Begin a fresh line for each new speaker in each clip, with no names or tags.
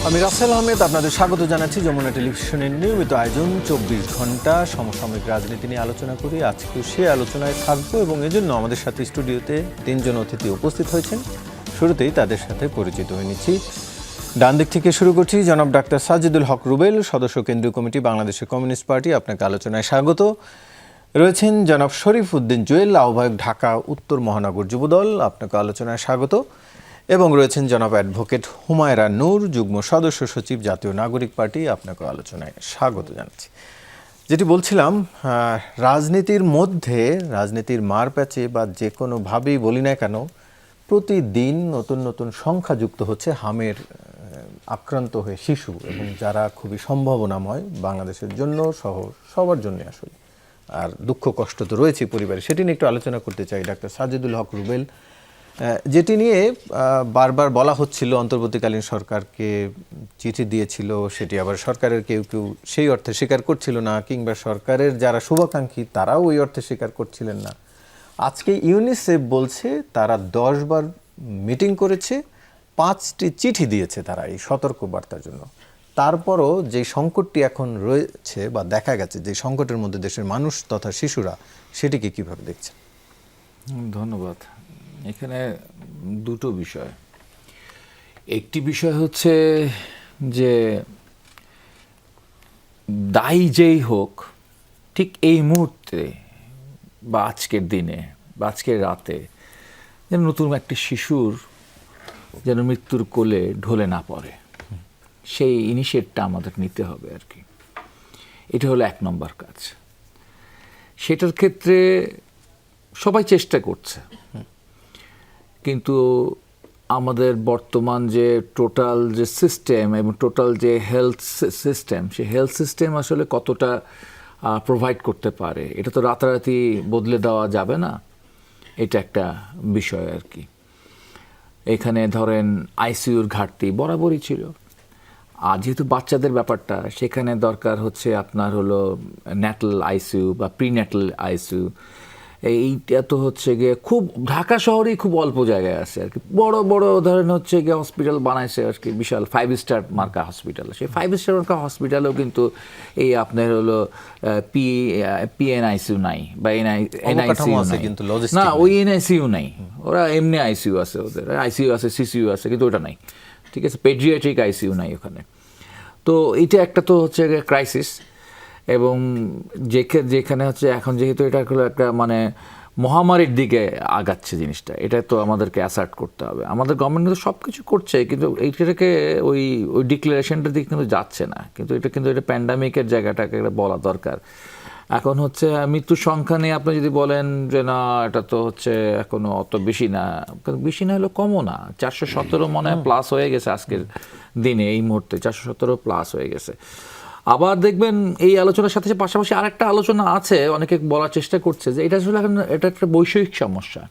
আমি রাসেল আহমেদ, আপনাদের স্বাগত জানাচ্ছি যমুনা টেলিভিশনের নিয়মিত আয়োজন 24 ঘন্টা সমসাময়িক রাজনীতি নিয়ে আলোচনা করি। আজকেও সে আলোচনায় থাকবো এবং এজন্য আমাদের সাথে স্টুডিওতে 3 জন অতিথি উপস্থিত হয়েছেন। শুরুতেই তাদের সাথে পরিচিত হয়ে নিচ্ছি। ডান দিক থেকে শুরু করছি। জনাব ডাক্তার সাজিদুল হক রুবেল, সদস্য কেন্দ্রীয় কমিটি বাংলাদেশের কমিউনিস্ট পার্টি, আপনাকে আলোচনায় স্বাগত। রয়েছেন জনাব শরীফ উদ্দিন জুয়েল, আহ্বায়ক ঢাকা উত্তর মহানগর যুবদল, আপনাকে আলোচনায় স্বাগত। এবং রয়েছেন জনাব অ্যাডভোকেট হুমায়রা নূর, যুগ্ম সদস্য সচিব, জাতীয় নাগরিক পার্টি, আপনাকে আলোচনায় স্বাগত জানাচ্ছি। যেটি বলছিলাম, রাজনীতির মধ্যে, রাজনীতির মারপ্যাচে বা যে কোনোভাবেই বলি না কেন, প্রতিদিন নতুন নতুন সংখ্যা যুক্ত হচ্ছে হামের আক্রান্ত হয়ে শিশু, এবং যারা খুবই সম্ভাবনাময় বাংলাদেশের জন্য সহ সবার জন্য আসলে। আর দুঃখ কষ্ট তো রয়েছে পরিবারে, সেটি নিয়ে একটু আলোচনা করতে চাই। ডাক্তার সাজিদুল হক রুবেল, যেটি নিয়ে বারবার বলা হচ্ছিল অন্তর্বর্তীকালীন সরকারকে চিঠি দিয়েছিল, সেটি আবার সরকারের কেউ কেউ সেই অর্থে স্বীকার করছিল না, কিংবা সরকারের যারা শুভাকাঙ্ক্ষী তারাও ওই অর্থে স্বীকার করছিলেন না। আজকে ইউনিসেফ বলছে তারা 10 বার মিটিং করেছে, 5টি চিঠি দিয়েছে তারা এই সতর্ক বার্তার জন্য। তারপরও যে সংকটটি এখন রয়েছে বা দেখা গেছে, যে সংকটের মধ্যে দেশের মানুষ তথা শিশুরা, সেটিকে কিভাবে দেখছেন?
ধন্যবাদ। এখানে দুটো বিষয়। একটি বিষয় হচ্ছে যে দায়ী যেই হোক, ঠিক এই মুহূর্তে বা আজকের দিনে বা আজকের রাতে যেন নতুন একটি শিশুর যেন মৃত্যুর কোলে ঢলে না পড়ে, সেই ইনিশিয়েটটা আমাদের নিতে হবে আর কি। এটা হলো 1 নম্বর কাজ। সেটার ক্ষেত্রে সবাই চেষ্টা করছে, কিন্তু আমাদের বর্তমান যে টোটাল যে সিস্টেম এবং টোটাল যে হেলথ সিস্টেম, সেই হেলথ সিস্টেম আসলে কতটা প্রোভাইড করতে পারে, এটা তো রাতারাতি বদলে দেওয়া যাবে না। এটা একটা বিষয় আর কি। এখানে ধরেন আইসিইউর ঘাটতি বরাবরই ছিল, আর যেহেতু বাচ্চাদের ব্যাপারটা, সেখানে দরকার হচ্ছে আপনার হলো ন্যাটাল আইসিইউ বা প্রিন্যাটাল আইসিইউ। এইটা তো হচ্ছে গিয়ে খুব ঢাকা শহরেই খুব অল্প জায়গায় আছে আর কি। বড় বড় ধরেন হচ্ছে গিয়ে হসপিটাল বানাইছে আর কি, বিশাল 5 স্টার মার্কা হসপিটাল। সেই 5 স্টার মার্কা হসপিটালেও কিন্তু এই আপনার হলো পিএনআইসিইউ নাই বা এনআইসিইউ নাই, না ওই এনআইসিইউ নাই। ওরা এমনি আইসিইউ আছে, ওদের আইসিইউ আছে, সিসিইউ আছে, কিন্তু ওটা নাই। ঠিক আছে, পেডিয়াট্রিক আইসিইউ নাই ওখানে। তো এইটা একটা তো হচ্ছে ক্রাইসিস। এবং যেখানে হচ্ছে এখন যেহেতু এটা একটা মানে মহামারীর দিকে আগাচ্ছে জিনিসটা, এটা তো আমাদেরকে অ্যাসার্ট করতে হবে। আমাদের গভর্নমেন্ট কিন্তু সব কিছু করছে, কিন্তু এইটাকে ওই ডিক্লারেশনটার দিকে কিন্তু যাচ্ছে না। কিন্তু এটা প্যান্ডামিকের জায়গাটাকে বলা দরকার। এখন হচ্ছে মৃত্যুর সংখ্যা নিয়ে আপনি যদি বলেন যে না এটা তো হচ্ছে এখনো অত বেশি না, বেশি না হলেও কমও না। 417 মনে হয় প্লাস হয়ে গেছে আজকের দিনে, এই মুহূর্তে 417 প্লাস হয়ে গেছে। আবার দেখবেন এই আলোচনার সাথে পাশাপাশি আরেকটা আলোচনা আছে, অনেকে বলার চেষ্টা করছে যে এটা আসলে এখন এটা একটা বৈষয়িক সমস্যা।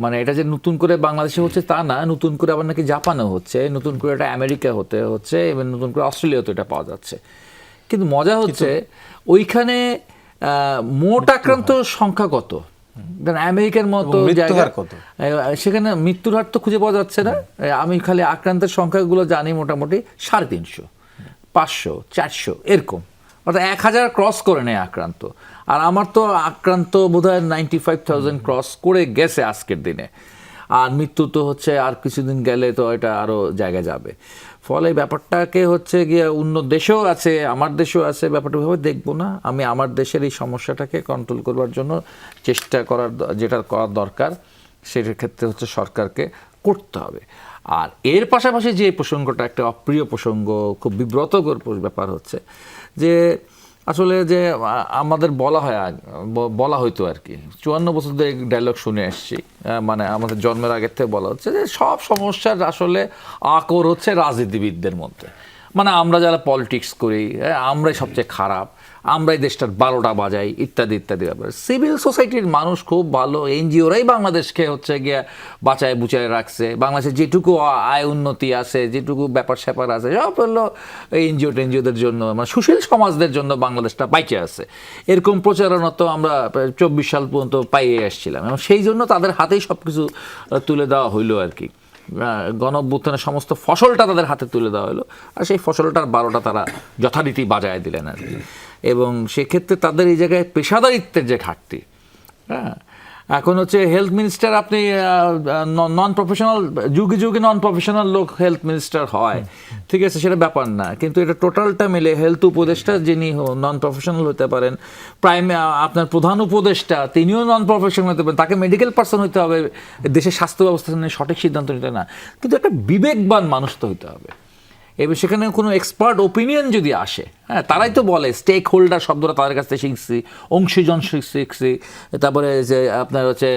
মানে এটা যে নতুন করে বাংলাদেশে হচ্ছে তা না, নতুন করে আবার নাকি জাপানেও হচ্ছে, নতুন করে এটা আমেরিকা হচ্ছে এবং নতুন করে অস্ট্রেলিয়াতে এটা পাওয়া যাচ্ছে। কিন্তু মজা হচ্ছে ওইখানে মোট আক্রান্ত সংখ্যা কত, আমেরিকার মতো জায়গা, সেখানে মৃত্যুর হার তো খুঁজে পাওয়া যাচ্ছে না। আমি খালি আক্রান্তের সংখ্যাগুলো জানি, মোটামুটি 350, 500, 400 এরকম, অর্থাৎ 1000 ক্রস করে নেয় আক্রান্ত। আর আমার তো আক্রান্ত বোধহয় 95,000 ক্রস করে গেছে আজকের দিনে। আর মৃত্যু তো হচ্ছে আর কিছুদিন গেলে তো এটা আরও জায়গায় যাবে। ফলে ব্যাপারটাকে হচ্ছে গিয়ে উন্নত দেশেও আছে, আমার দেশেও আছে, ব্যাপারটা ভাবে দেখবো না। আমি আমার দেশের এই সমস্যাটাকে কন্ট্রোল করবার জন্য চেষ্টা করার, যেটা করার দরকার সেটার ক্ষেত্রে হচ্ছে সরকারকে করতে হবে। আর এর পাশাপাশি যে প্রসঙ্গটা একটা অপ্রিয় প্রসঙ্গ, খুব বিব্রতকর ব্যাপার হচ্ছে যে আসলে যে আমাদের বলা হয়তো আর কি 54 বছর ধরে ডায়লগ শুনে আসছি, মানে আমাদের জন্মের আগের থেকে বলা হচ্ছে যে সব সমস্যার আসলে আকর হচ্ছে রাজনীতিবিদদের মধ্যে। মানে আমরা যারা পলিটিক্স করি আমরাই সবচেয়ে খারাপ, আমরাই দেশটার 12টা বাজাই ইত্যাদি ইত্যাদি ব্যাপার। সিভিল সোসাইটির মানুষ খুব ভালো, এনজিওরাই বাংলাদেশকে হচ্ছে গিয়া বাঁচায় বুচায় রাখছে। বাংলাদেশে যেটুকু আয় উন্নতি আছে, যেটুকু ব্যাপার স্যাপার আছে, সব হলো টেনজিওদের জন্য, মানে সুশীল সমাজদের জন্য বাংলাদেশটা বাইচে আছে। এরকম প্রচারণা তো আমরা 24 সাল পর্যন্ত পাইয়ে আসছিলাম, এবং সেই জন্য তাদের হাতেই সব কিছু তুলে দেওয়া হইলো আর কি। গণ-অভ্যুত্থানের সমস্ত ফসলটা তাদের হাতে তুলে দেওয়া হলো, আর সেই ফসলটার 12টা তারা যথারীতি বাজায় দিলেন আর কি। এবং সেক্ষেত্রে তাদের এই জায়গায় পেশাদারিত্বের যে ঘাটতি, হ্যাঁ, এখন হচ্ছে হেলথ মিনিস্টার, আপনি নন প্রফেশনাল, যুগে যুগে নন প্রফেশনাল লোক হেলথ মিনিস্টার হয়, ঠিক আছে, সেটা ব্যাপার না, কিন্তু এটা টোটালটা মিলে হেলথ উপদেষ্টা যিনি নন প্রফেশনাল হতে পারেন, আপনার প্রধান উপদেষ্টা তিনিও নন প্রফেশনাল হতে পারেন, তাকে মেডিকেল পার্সন হতে হবে, দেশের স্বাস্থ্য ব্যবস্থা নিয়ে সঠিক সিদ্ধান্ত নিতে না, কিন্তু একটা বিবেকবান মানুষ তো হতে হবে। এবার সেখানে কোনো এক্সপার্ট ওপিনিয়ন যদি আসে, হ্যাঁ, তারাই তো বলে স্টেক হোল্ডার শব্দটা তাদের কাছ থেকে শিখছি, অংশীজন শিখছি, তারপরে যে আপনার হচ্ছে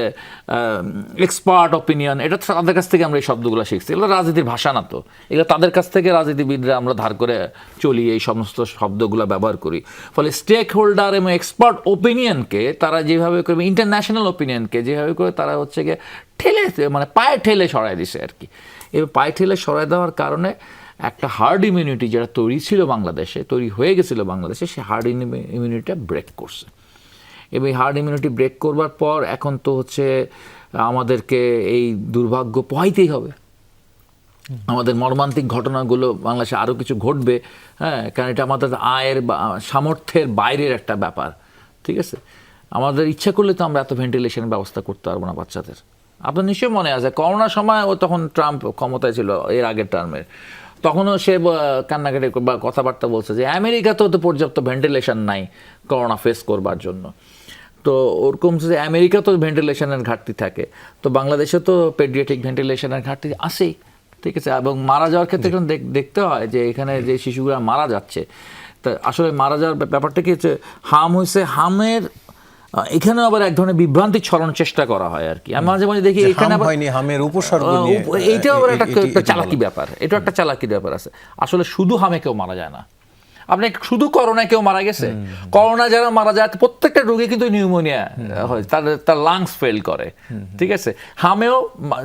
এক্সপার্ট ওপিনিয়ন, এটা তাদের কাছ থেকে আমরা এই শব্দগুলো শিখছি। এগুলো রাজনীতির ভাষা না তো, এগুলো তাদের কাছ থেকে রাজনীতিবিদরা আমরা ধার করে চলি, এই সমস্ত শব্দগুলো ব্যবহার করি। ফলে স্টেক হোল্ডার এবং এক্সপার্ট ওপিনিয়নকে তারা যেভাবে করে, ইন্টারন্যাশনাল ওপিনিয়নকে যেভাবে করে তারা হচ্ছে গিয়ে ঠেলে, মানে পায়ে ঠেলে সরাই দিছে আর কি। এবার পায়ে ঠেলে সরাই দেওয়ার কারণে একটা হার্ড ইমিউনিটি যেটা তৈরি ছিল বাংলাদেশে, তৈরি হয়ে গেছিলো বাংলাদেশে, সে হার্ড ইমিউনিটিটা ব্রেক করছে। এবং এই হার্ড ইমিউনিটি ব্রেক করবার পর এখন তো হচ্ছে আমাদেরকে এই দুর্ভাগ্য পোহাইতেই হবে। আমাদের মর্মান্তিক ঘটনাগুলো বাংলাদেশে আরও কিছু ঘটবে, হ্যাঁ, কারণ এটা আমাদের আয়ের বা সামর্থ্যের বাইরের একটা ব্যাপার, ঠিক আছে। আমাদের ইচ্ছা করলে তো আমরা এত ভেন্টিলেশনের ব্যবস্থা করতে পারবো না বাচ্চাদের। আপনার নিশ্চয়ই মনে আছে করোনার সময়, ও তখন ট্রাম্প ক্ষমতায় ছিল এর আগের টার্মের, তখনও সে কান্নাকাটি বা কথাবার্তা বলছে যে আমেরিকাতেও তো পর্যাপ্ত ভেন্টিলেশন নাই করোনা ফেস করবার জন্য। তো ওরকম যে আমেরিকা তো ভেন্টিলেশনের ঘাটতি থাকে, তো বাংলাদেশে তো পেডিয়াট্রিক ভেন্টিলেশনের ঘাটতি আসেই, ঠিক আছে। এবং মারা যাওয়ার ক্ষেত্রে এখন দেখতে হয় যে এখানে যে শিশুগুলো মারা যাচ্ছে, তা আসলে মারা যাওয়ার ব্যাপারটা কি হচ্ছে, হাম হয়েছে, হামের এখানে আবার এক ধরনের বিভ্রান্তি ছড়ানোর চেষ্টা করা হয় আর কি। আমি মাঝে মাঝে দেখি এখানে আবার
হামের উপসর্গ নিয়ে,
এইটাও আবার একটা চালাকি ব্যাপার, এটা একটা চালাকি ব্যাপার আছে। আসলে শুধু হামে কেউ মারা যায় না, আপনি শুধু করোনায় কেউ মারা গেছে, করোনা যারা মারা যায় প্রত্যেকটা রোগী কিন্তু নিউমোনিয়া হয়, তার লাংস ফেল করে, ঠিক আছে। হামেও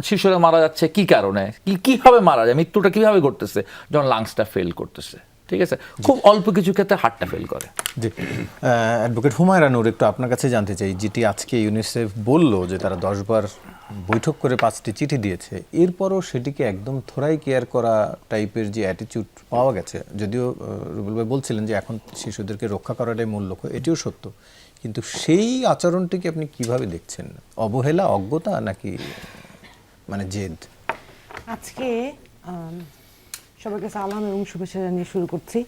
শিশুরা মারা যাচ্ছে কি কারণে, কিভাবে মারা যায়, মৃত্যুটা কিভাবে ঘটতেছে, যখন লাংসটা ফেল করতেছে, ঠিক আছে। খুব অল্প কিছু ক্ষেত্রে হার্টটা ফেল করে।
জি, অ্যাডভোকেট হুমায়রা নূর, একটু আপনার কাছে জানতে চাই, যেটি আজকে ইউনিসেফ বলল যে তারা 10 বার বৈঠক করে 5টি চিঠি দিয়েছে, এরপরও সেটিকে একদম থোড়াই কেয়ার করা টাইপের যে অ্যাটিটিউড পাওয়া গেছে, যদিও রুবেল ভাই বলছিলেন যে এখন শিশুদেরকে রক্ষা করাটাই মূল লক্ষ্য, এটিও সত্য, কিন্তু সেই আচরণটিকে আপনি কিভাবে দেখছেন? অবহেলা, অজ্ঞতা, নাকি মানে জেদ?
আজকে সবাইকে সালাম এবং শুভেচ্ছা জানিয়ে শুরু করছি।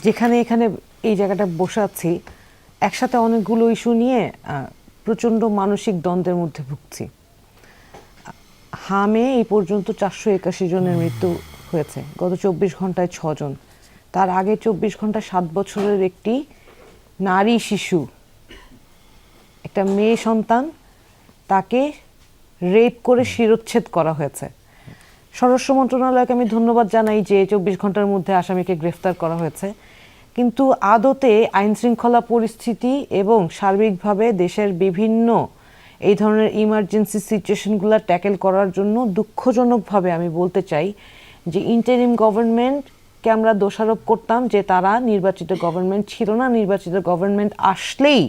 যেখানে এখানে এই জায়গাটা বসে আছি, একসাথে অনেকগুলো ইস্যু নিয়ে প্রচণ্ড মানসিক দ্বন্দ্বের মধ্যে ভুগছি। হামে এই পর্যন্ত 481 জনের মৃত্যু হয়েছে, গত 24 ঘন্টায় 6 জন, তার আগে 24 ঘন্টায় 7 বছরের একটি নারী শিশু, একটা মেয়ে সন্তান, তাকে রেপ করে শিরোচ্ছেদ করা হয়েছে। স্বরাষ্ট্র মন্ত্রণালয়কে আমি ধন্যবাদ জানাই যে 24 ঘন্টার মধ্যে আসামিকে গ্রেফতার করা হয়েছে, কিন্তু আদতে আইন শৃঙ্খলা পরিস্থিতি এবং সার্বিকভাবে দেশের বিভিন্ন এই ধরনের ইমার্জেন্সি সিচুয়েশনগুলো ট্যাকেল করার জন্য দুঃখজনকভাবে আমি বলতে চাই যে ইন্টারিম গভর্নমেন্টকে আমরা দোষারোপ করতাম যে তারা নির্বাচিত গভর্নমেন্ট ছিল না, নির্বাচিত গভর্নমেন্ট আসলেই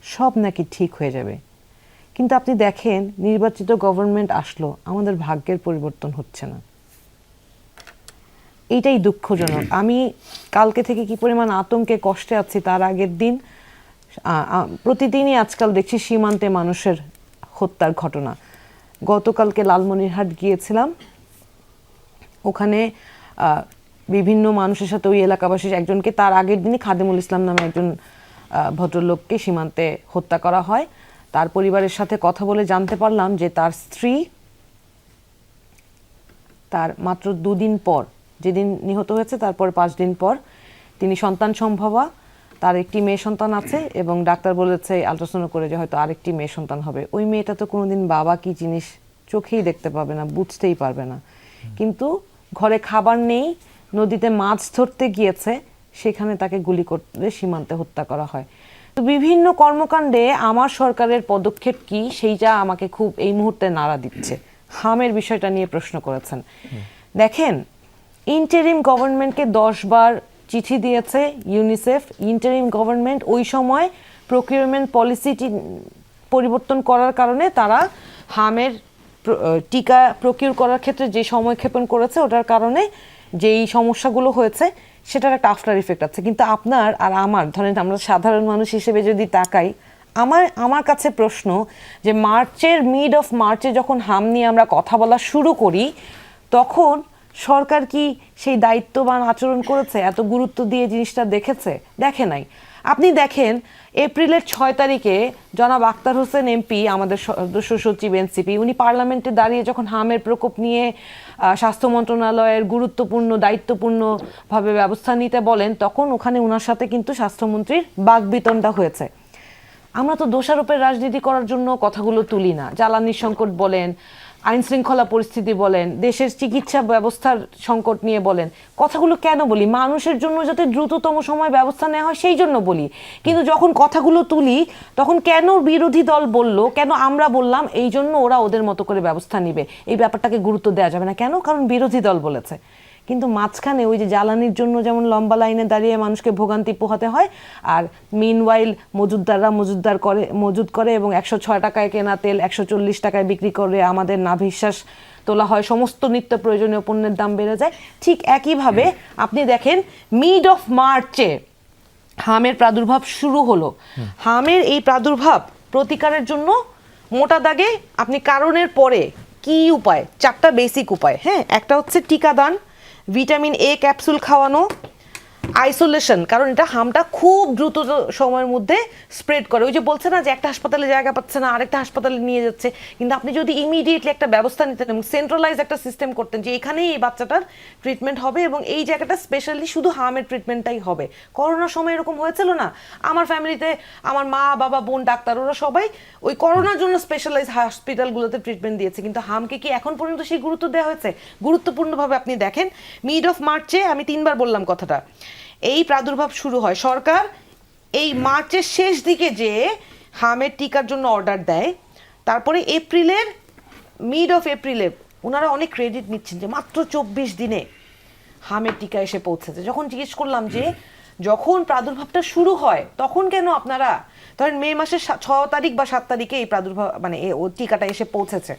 সব নাকি ঠিক হয়ে যাবে। কিন্তু আপনি দেখেন নির্বাচিত গভর্নমেন্ট আসলো, আমাদের ভাগ্যের পরিবর্তন হচ্ছে না, এইটাই দুঃখজনক। আমি কালকে থেকে কি পরিমাণ আতঙ্কে কষ্টে আছি তার আগের দিন, প্রতিদিনই আজকাল দেখছি সীমান্তে মানুষের হত্যার ঘটনা। গতকালকে লালমনিরহাট গিয়েছিলাম, ওখানে বিভিন্ন মানুষের সাথে ওই এলাকাবাসী একজনকে, তার আগের দিনই খাদেমুল ইসলাম নামে একজন ভদ্রলোককে সীমান্তে হত্যা করা হয়। তার পরিবারের সাথে কথা বলে জানতে পারলাম যে তার স্ত্রী তার মাত্র 2 দিন পর, যেদিন নিহত হয়েছে তারপর 5 দিন পর তিনি সন্তান সম্ভবা, তার একটি মেয়ে সন্তান আছে এবং ডাক্তার বলেছে আল্ট্রাসাউন্ড করে যে হয়তো আরেকটি মেয়ে সন্তান হবে। ওই মেয়েটা তো কোনোদিন বাবা কি জিনিস চোখেই দেখতে পাবে না, বুঝতেই পারবে না, কিন্তু ঘরে খাবার নেই, নদীতে মাছ ধরতে গিয়েছে, সেখানে তাকে গুলি করে সীমান্তে হত্যা করা হয়। তো বিভিন্ন কর্মকাণ্ডে আমার সরকারের পদক্ষেপ কি সেইটা আমাকে খুব এই মুহূর্তে নাড়া দিচ্ছে। হামের বিষয়টা নিয়ে প্রশ্ন করেছেন, দেখেন ইন্টারিম গভর্নমেন্টকে 10 বার চিঠি দিয়েছে ইউনিসেফ। ইন্টারিম গভর্নমেন্ট ওই সময় প্রকিউরমেন্ট পলিসিটি পরিবর্তন করার কারণে তারা হামের টিকা প্রকিউর করার ক্ষেত্রে যে সময়ক্ষেপণ করেছে, ওটার কারণে যেই সমস্যাগুলো হয়েছে সেটার একটা আফটার ইফেক্ট আছে। কিন্তু আপনার আর আমার, ধরেন আমরা সাধারণ মানুষ হিসেবে যদি তাকাই, আমার কাছে প্রশ্ন যে মিড অফ মার্চে যখন হাম নিয়ে আমরা কথা বলা শুরু করি, তখন সরকার কি সেই দায়িত্ববান আচরণ করেছে? এত গুরুত্ব দিয়ে জিনিসটা দেখেছে? দেখে নাই। আপনি দেখেন এপ্রিলের 6 তারিখে জনাব আক্তার হোসেন এমপি, আমাদের সদস্য সচিব এনসিপি, উনি পার্লামেন্টে দাঁড়িয়ে যখন হামের প্রকোপ নিয়ে স্বাস্থ্য মন্ত্রণালয়ের গুরুত্বপূর্ণ দায়িত্বপূর্ণভাবে ব্যবস্থা নিতে বলেন, তখন ওখানে ওনার সাথে কিন্তু স্বাস্থ্যমন্ত্রীর বাকবিতণ্ডা হয়েছে। আমরা তো দোষারোপের রাজনীতি করার জন্য কথাগুলো তুলি না। জ্বালানির সংকট বলেন, আইন শৃঙ্খলা পরিস্থিতি বলেন, দেশের চিকিৎসা ব্যবস্থার সংকট নিয়ে বলেন, কথাগুলো কেন বলি? মানুষের জন্য যাতে দ্রুততম সময় ব্যবস্থা নেওয়া হয় সেই জন্য বলি। কিন্তু যখন কথাগুলো তুলি তখন কেন বিরোধী দল বলল, কেন আমরা বললাম, এই জন্য ওরা ওদের মতো করে ব্যবস্থা নিবে, এই ব্যাপারটাকে গুরুত্ব দেওয়া যাবে না কেন? কারণ বিরোধী দল বলেছে। কিন্তু মাঝখানে ওই যে জ্বালানির জন্য যেমন লম্বা লাইনে দাঁড়িয়ে মানুষকে ভোগান্তি পোহাতে হয়, আর মিনওয়াইল মজুদদাররা মজুদ করে এবং 106 টাকায় কেনা তেল 140 টাকায় বিক্রি করে আমাদের নাভিশ্বাস তোলা হয়, সমস্ত নিত্য প্রয়োজনীয় পণ্যের দাম বেড়ে যায়। ঠিক একইভাবে আপনি দেখেন মিড অফ মার্চে হামের প্রাদুর্ভাব শুরু হলো। হামের এই প্রাদুর্ভাব প্রতিকারের জন্য মোটা দাগে আপনি কারণের পরে কি উপায়? 4টা বেসিক উপায়। হ্যাঁ, একটা হচ্ছে টিকাদান, ভিটামিন এ ক্যাপসুল খাওয়ানো, আইসোলেশন, কারণ এটা হামটা খুব দ্রুত সময়ের মধ্যে স্প্রেড করে। ওই যে বলছে না যে একটা হাসপাতালে জায়গা পাচ্ছে না, আরেকটা হাসপাতালে নিয়ে যাচ্ছে। কিন্তু আপনি যদি ইমিডিয়েটলি একটা ব্যবস্থা নিতেন এবং সেন্ট্রালাইজ একটা সিস্টেম করতেন যে এখানেই এই বাচ্চাটার ট্রিটমেন্ট হবে এবং এই জায়গাটা স্পেশালি শুধু হামের ট্রিটমেন্টটাই হবে। করোনার সময় এরকম হয়েছিল না? আমার ফ্যামিলিতে আমার মা, বাবা, বোন ডাক্তার, ওরা সবাই ওই করোনার জন্য স্পেশালাইজ হসপিটালগুলোতে ট্রিটমেন্ট দিয়েছে। কিন্তু হামকে কি এখন পর্যন্ত সেই গুরুত্ব দেওয়া হয়েছে? গুরুত্বপূর্ণভাবে আপনি দেখেন মিড অফ মার্চে, আমি 3বার বললাম কথাটা, এই প্রাদুর্ভাব শুরু হয়। সরকার এই মার্চের শেষ দিকে যে হামের টিকার জন্য অর্ডার দেয়, তারপরে মিড অফ এপ্রিলে ওনারা অনেক ক্রেডিট নিচ্ছেন যে মাত্র 24 দিনে হামের টিকা এসে পৌঁছেছে। যখন জিজ্ঞেস করলাম যে যখন প্রাদুর্ভাবটা শুরু হয় তখন কেন আপনারা, ধরেন মে মাসের 6 তারিখ বা 7 তারিখে এই প্রাদুর্ভাব মানে টিকাটা এসে পৌঁছেছে,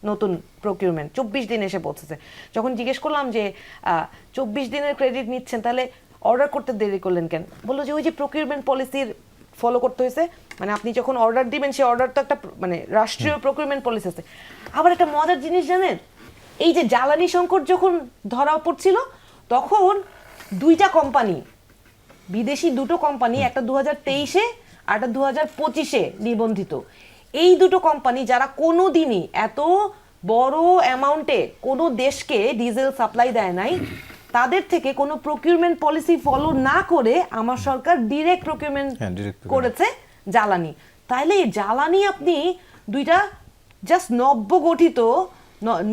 নতুন প্রকিউরমেন্ট 24 দিন এসে পৌঁছেছে। যখন জিজ্ঞেস করলাম যে 24 দিনের ক্রেডিট নিচ্ছেন, তাহলে অর্ডার করতে দেরি করলেন কেন? বললো যে ওই যে প্রকিউরমেন্ট পলিসির ফলো করতে হয়েছে, মানে আপনি যখন অর্ডার দিবেন সেই অর্ডার তো একটা মানে রাষ্ট্রীয় প্রকিউরমেন্ট পলিসি আছে। আবার একটা মজার জিনিস জানেন, এই যে জ্বালানি সংকট যখন ধরা পড়ছিল তখন 2টা কোম্পানি, বিদেশি 2টো কোম্পানি, একটা 2023-এ আর একটা 2025-এ নিবন্ধিত, এই 2টো কোম্পানি যারা কোনো দিনই এত বড় অ্যামাউন্টে কোনো দেশকে ডিজেল সাপ্লাই দেয় নাই, তাদের থেকে কোনো প্রকিউরমেন্ট পলিসি ফলো না করে আমার সরকার ডিরেক্ট প্রকিউরমেন্ট করেছে জ্বালানি। তাইলে জ্বালানি আপনি 2টা জাস্ট নব্যগঠিত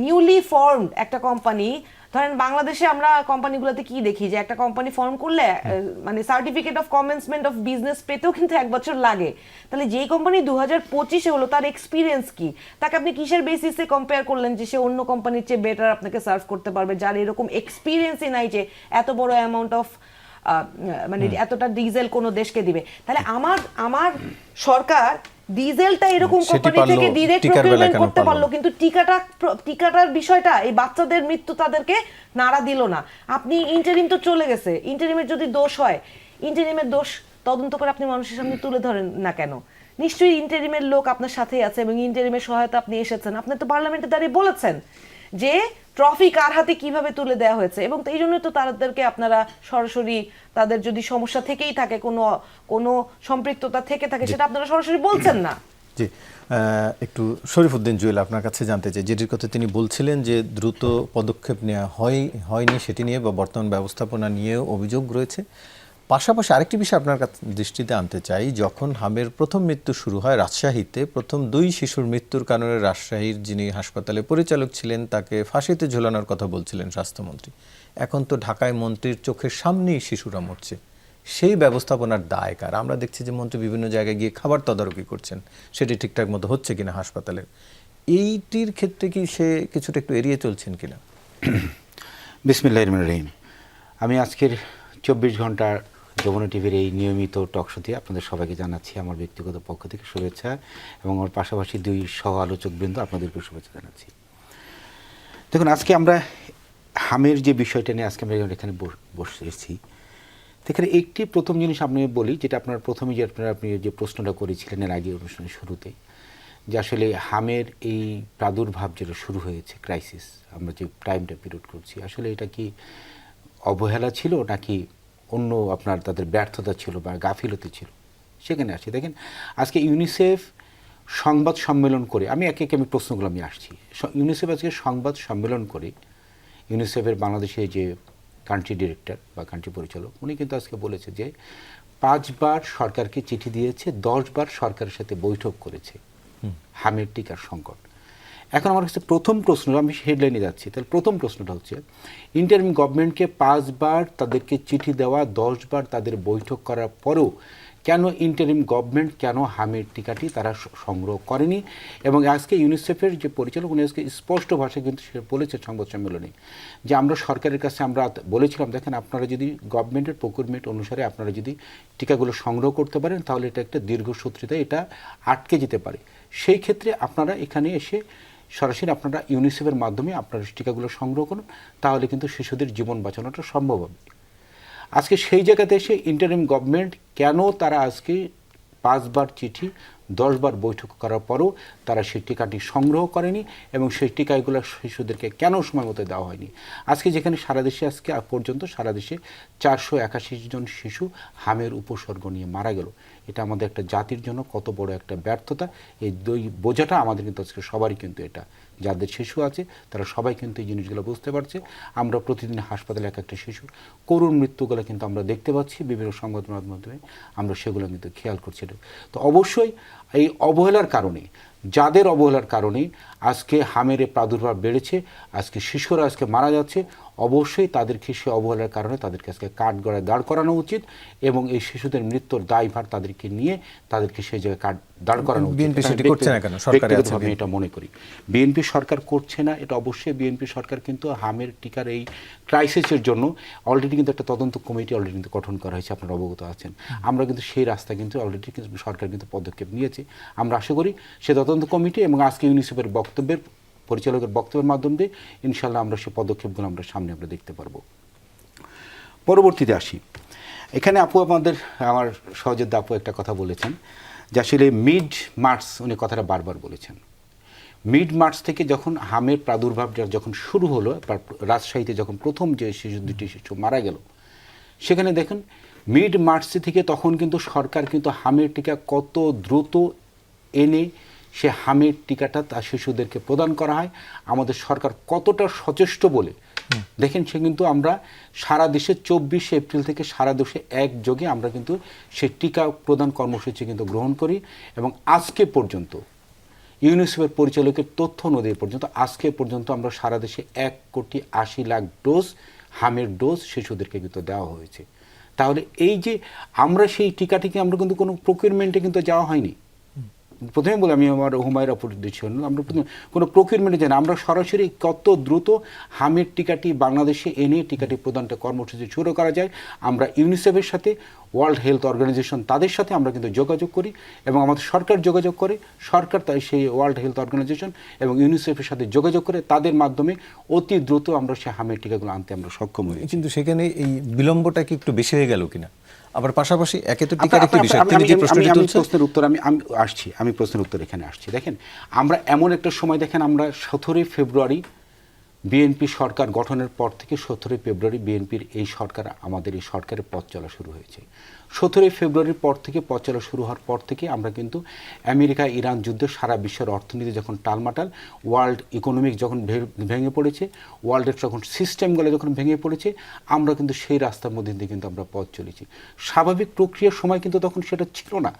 নিউলি ফর্মড একটা কোম্পানি, ধরেন বাংলাদেশে আমরা কোম্পানিগুলোতে কি দেখি যে একটা কোম্পানি ফর্ম করলে মানে certificate of commencement of business পেতেও কিন্তু 1 বছর লাগে। তাহলে যেই কোম্পানি 2025-এ হলো, তার এক্সপিরিয়েন্স কি? তাকে আপনি কিসের বেসিসে কম্পেয়ার করলেন যে সে অন্য কোম্পানির চেয়ে বেটার আপনাকে সার্ভ করতে পারবে, যার এরকম এক্সপিরিয়েন্সই নাই যে এত বড় অ্যামাউন্ট অফ মানে এতটা ডিজেল কোনো দেশকে দিবে? তাহলে আমার সরকার ডিজেলটা এরকম কোম্পানি থেকে ডিরেক্ট প্রকিউরমেন্ট করতে পারলো, কিন্তু টিকাটার বিষয়টা, এই বাচ্চাদের মৃত্যু তাদেরকে নাড়া দিল না। আপনি ইন্টারিম তো চলে গেছে, ইন্টারিমের যদি দোষ হয়, ইন্টারিমের দোষ তদন্ত করে আপনি মানুষের সামনে তুলে ধরেন না কেন? নিশ্চয়ই ইন্টারিমের লোক আপনার সাথেই আছে এবং ইন্টারিমের সহায়তা আপনি এসেছেন, আপনি তো পার্লামেন্টে দাঁড়িয়ে বলেছেন যে ট্রফি কার হাতে কিভাবে তুলে দেওয়া হয়েছে, এবং এই জন্যই তো তাদেরকে আপনারা সরাসরি তাদের যদি সমস্যা থেকেই থাকে, কোনো সম্পৃক্ততা থেকে থাকে, সেটা আপনারা সরাসরি বলছেন না।
জি, একটু শরীফউদ্দিন জুয়েল আপনার কাছে জানতে চাই, যেটির কথা তিনি বলছিলেন যে দ্রুত পদক্ষেপ নেওয়া হয়নি, সেটি নিয়ে বা বর্তমান ব্যবস্থাপনা নিয়েও অভিযোগ রয়েছে। পাশাপাশি আরেকটি বিষয় আপনার দৃষ্টিতে আনতে চাই, যখন হামের প্রথম মৃত্যু শুরু হয় রাজশাহীতে, প্রথম 2 শিশুর মৃত্যুর কারণে রাজশাহীর যিনি হাসপাতালে পরিচালক ছিলেন তাকে ফাঁসিতে ঝোলানোর কথা বলছিলেন স্বাস্থ্যমন্ত্রী। এখন তো ঢাকায় মন্ত্রীর চোখের সামনেই শিশুরা মরছে। সেই ব্যবস্থাপনার দায় কার? আমরা দেখছি যে মন্ত্রী বিভিন্ন জায়গায় গিয়ে খাবার তদারকি করছেন, সেটি ঠিকঠাক মতো হচ্ছে কিনা হাসপাতালের, এইটির ক্ষেত্রে কি সে কিছুটা একটু এড়িয়ে চলছেন কিনা?
বিসমিল্লাহির রহমানির রহিম। আমি আজকের 24 ঘন্টা যমুনা টিভির এই নিয়মিত টকশোতে আপনাদের সবাইকে জানাচ্ছি আমার ব্যক্তিগত পক্ষ থেকে শুভেচ্ছা, এবং আমার পাশাপাশি দুই সহ আলোচকবৃন্দ আপনাদেরকে শুভেচ্ছা জানাচ্ছি। দেখুন, আজকে আমরা হামের যে বিষয়টা নিয়ে আজকে আমরা এখানে বসেছি, এখানে একটি প্রথম জিনিস আপনি বলি, যেটা আপনার প্রথমে যে আপনি যে প্রশ্নটা করেছিলেন এর আগে অনুষ্ঠানের শুরুতে, যে আসলে হামের এই প্রাদুর্ভাব যেটা শুরু হয়েছে, ক্রাইসিস, আমরা যে টাইমটা পিরিয়ড করছি, আসলে এটা কি অবহেলা ছিল নাকি অন্য আপনার তাদের ব্যর্থতা ছিল বা গাফিলতি ছিল, সেখানে আসি। দেখেন, আজকে ইউনিসেফ সংবাদ সম্মেলন করে, আমি একে একে আমি প্রশ্নগুলো আমি আসছি, ইউনিসেফ আজকে সংবাদ সম্মেলন করে ইউনিসেফের বাংলাদেশে যে কান্ট্রি ডিরেক্টর বা কান্ট্রি পরিচালক, উনি কিন্তু আজকে বলেছে যে 5 বার সরকারকে চিঠি দিয়েছে, 10 বার সরকারের সাথে বৈঠক করেছে হামের টিকার সংকট। এখন আমার কাছে প্রথম প্রশ্ন, আমি হেডলাইনে যাচ্ছি, তাহলে প্রথম প্রশ্নটা হচ্ছে, ইন্টারিম গভর্নমেন্টকে 5 বার তাদেরকে চিঠি দেওয়া, 10 বার তাদের বৈঠক করার পরেও কেন ইন্টারিম গভর্নমেন্ট কেন হামের টিকাটি তারা সংগ্রহ করেনি? এবং আজকে ইউনিসেফের যে পরিচালক, উনি আজকে স্পষ্ট ভাষায় কিন্তু সে বলেছে সংবাদ সম্মেলনে যে আমরা সরকারের কাছে আমরা বলেছিলাম, দেখেন আপনারা যদি গভর্নমেন্টের প্রকিউরমেন্ট অনুসারে আপনারা যদি টিকাগুলো সংগ্রহ করতে পারেন, তাহলে এটা একটা দীর্ঘসূত্রিতা, এটা আটকে যেতে পারে। সেই ক্ষেত্রে আপনারা এখানে এসে সরাসরি আপনারা ইউনিসেফের মাধ্যমে আপনারা টিকাগুলো সংগ্রহ করুন, তাহলে কিন্তু শিশুদের জীবন বাঁচানোটা সম্ভব হবে। আজকে সেই জায়গাতে এসে ইন্টারিম গভর্নমেন্ট কেন তারা আজকে 5 বার চিঠি, 10 বার বৈঠক করার পরও তারা সেই টিকাটি সংগ্রহ করেনি, এবং সেই টিকাগুলো শিশুদেরকে কেন সময় মতো দেওয়া হয়নি? আজকে যেখানে সারা দেশে আজকে পর্যন্ত সারা দেশে 481 জন শিশু হামের উপসর্গ নিয়ে মারা গেল, এটা আমাদের একটা জাতির জন্য কত বড় একটা ব্যর্থতা। এই বোঝাটা আমাদের কিন্তু আজকে সবারই কিন্তু, এটা যাদের শিশু আছে তারা সবাই কিন্তু এই জিনিসগুলো বুঝতে পারছে। আমরা প্রতিদিন হাসপাতালে এক একটা শিশুর করুণ মৃত্যুগুলো কিন্তু আমরা দেখতে পাচ্ছি বিভিন্ন সংবাদ মাধ্যমে, আমরা সেগুলো কিন্তু খেয়াল করছি। তো অবশ্যই এই অবহেলার কারণে, যাদের অবহেলার কারণে আজকে হামের প্রাদুর্ভাব বেড়েছে, আজকে শিশুরা আজকে মারা যাচ্ছে, অবশ্যই তাদেরকে সে অবহেলার কারণে তাদেরকে আজকে কাঠগড়ায় দাঁড় করানো উচিত, এবং এই শিশুদের মৃত্যুর দায়ভার তাদেরকে নিয়ে তাদেরকে সেই জায়গায় দাঁড় করানো উচিত।
বিএনপি সেটি করছে না কেন? সরকারে আছে,
আমি এটা মনে করি বিএনপি সরকার করছে না, এটা অবশ্যই বিএনপি সরকার কিন্তু হামের টিকার এই ক্রাইসিসের জন্য অলরেডি কিন্তু একটা তদন্ত কমিটি অলরেডি কিন্তু গঠন করা হয়েছে, আপনারা অবগত আছেন। আমরা কিন্তু সেই রাস্তা কিন্তু অলরেডি কিন্তু সরকার কিন্তু পদক্ষেপ নিয়েছে। আমরা আশা করি সে তদন্ত কমিটি এবং আজকে ইউনিসেফের পরিচালকের বক্তব্যের মাধ্যমে ইনশাল্লাহ আমরা সেই পদক্ষেপগুলো আমরা সামনে আমরা দেখতে পারবো। পরবর্তীতে আসি, এখানে আমার সহযোদ্ধা আপু একটা কথা বলেছেন যে আসলে মিড মার্চ, উনি কথাটা বারবার বলেছেন, মিড মার্চ থেকে যখন হামের প্রাদুর্ভাব যখন শুরু হলো, রাজশাহীতে যখন প্রথম যে দুটি শিশু মারা গেল, সেখানে দেখেন মিড মার্চ থেকে তখন কিন্তু সরকার কিন্তু হামের টিকা কত দ্রুত এনে সে হামের টিকাটা তার শিশুদেরকে প্রদান করা হয়। আমাদের সরকার কতটা সচেষ্ট বলে দেখেন, সে কিন্তু আমরা সারা দেশে 24 এপ্রিল থেকে সারা দেশে একযোগে আমরা কিন্তু সেই টিকা প্রদান কর্মসূচি কিন্তু গ্রহণ করি, এবং আজকে পর্যন্ত ইউনিসেফের পরিচালকের তথ্য অনুযায়ী পর্যন্ত আজকে পর্যন্ত আমরা সারা দেশে 1,80,00,000 ডোজ হামের ডোজ শিশুদেরকে কিন্তু দেওয়া হয়েছে। তাহলে এই যে আমরা সেই টিকাটিকে আমরা কিন্তু কোনো প্রকিউরমেন্টে কিন্তু যাওয়া হয়নি। প্রথমে বলে আমি আমার হুমায়ুর আপুর দিচ্ছি, আমরা কোনো প্রকিউরমেন্টে যাই না, আমরা সরাসরি কত দ্রুত হামের টিকাটি বাংলাদেশে এনে টিকাটি প্রদানটা কর্মসূচি শুরু করা যায়। আমরা ইউনিসেফের সাথে, ওয়ার্ল্ড হেলথ অর্গানাইজেশন তাদের সাথে আমরা কিন্তু যোগাযোগ করি, এবং আমাদের সরকার যোগাযোগ করে, সরকার তাই সেই ওয়ার্ল্ড হেলথ অর্গানাইজেশন এবং ইউনিসেফের সাথে যোগাযোগ করে, তাদের মাধ্যমে অতি দ্রুত আমরা সেই হামের টিকাগুলো আনতে আমরা সক্ষম হই।
কিন্তু সেখানে এই বিলম্বটা কি একটু বেশি হয়ে গেল কিনা? আবার পাশাপাশি একে তো টিকার একটি বিষয়, তিনি যে প্রশ্নটি তুলছেন,
প্রশ্নের উত্তর আমি প্রশ্নের উত্তর এখানে আসছি। দেখেন, আমরা এমন একটা সময়, দেখেন আমরা 17 ফেব্রুয়ারি বিএনপি সরকার গঠনের পর থেকে 17 ফেব্রুয়ারি বিএনপির এই সরকার, আমাদের এই সরকারের পথ চলা শুরু হয়েছে। 17 ফেব্রুয়ারির পর থেকে পথ চলা শুরু হওয়ার পর থেকে আমরা কিন্তু আমেরিকা ইরান যুদ্ধে সারা বিশ্বের অর্থনীতি যখন টালমাটাল, ওয়ার্ল্ড ইকোনমিক যখন ভেঙে পড়েছে, ওয়ার্ল্ডের যখন সিস্টেমগুলো যখন ভেঙে পড়েছে, আমরা কিন্তু সেই রাস্তার মধ্যে দিয়ে কিন্তু আমরা পথ চলেছি। স্বাভাবিক প্রক্রিয়ার সময় কিন্তু তখন সেটা ছিল না।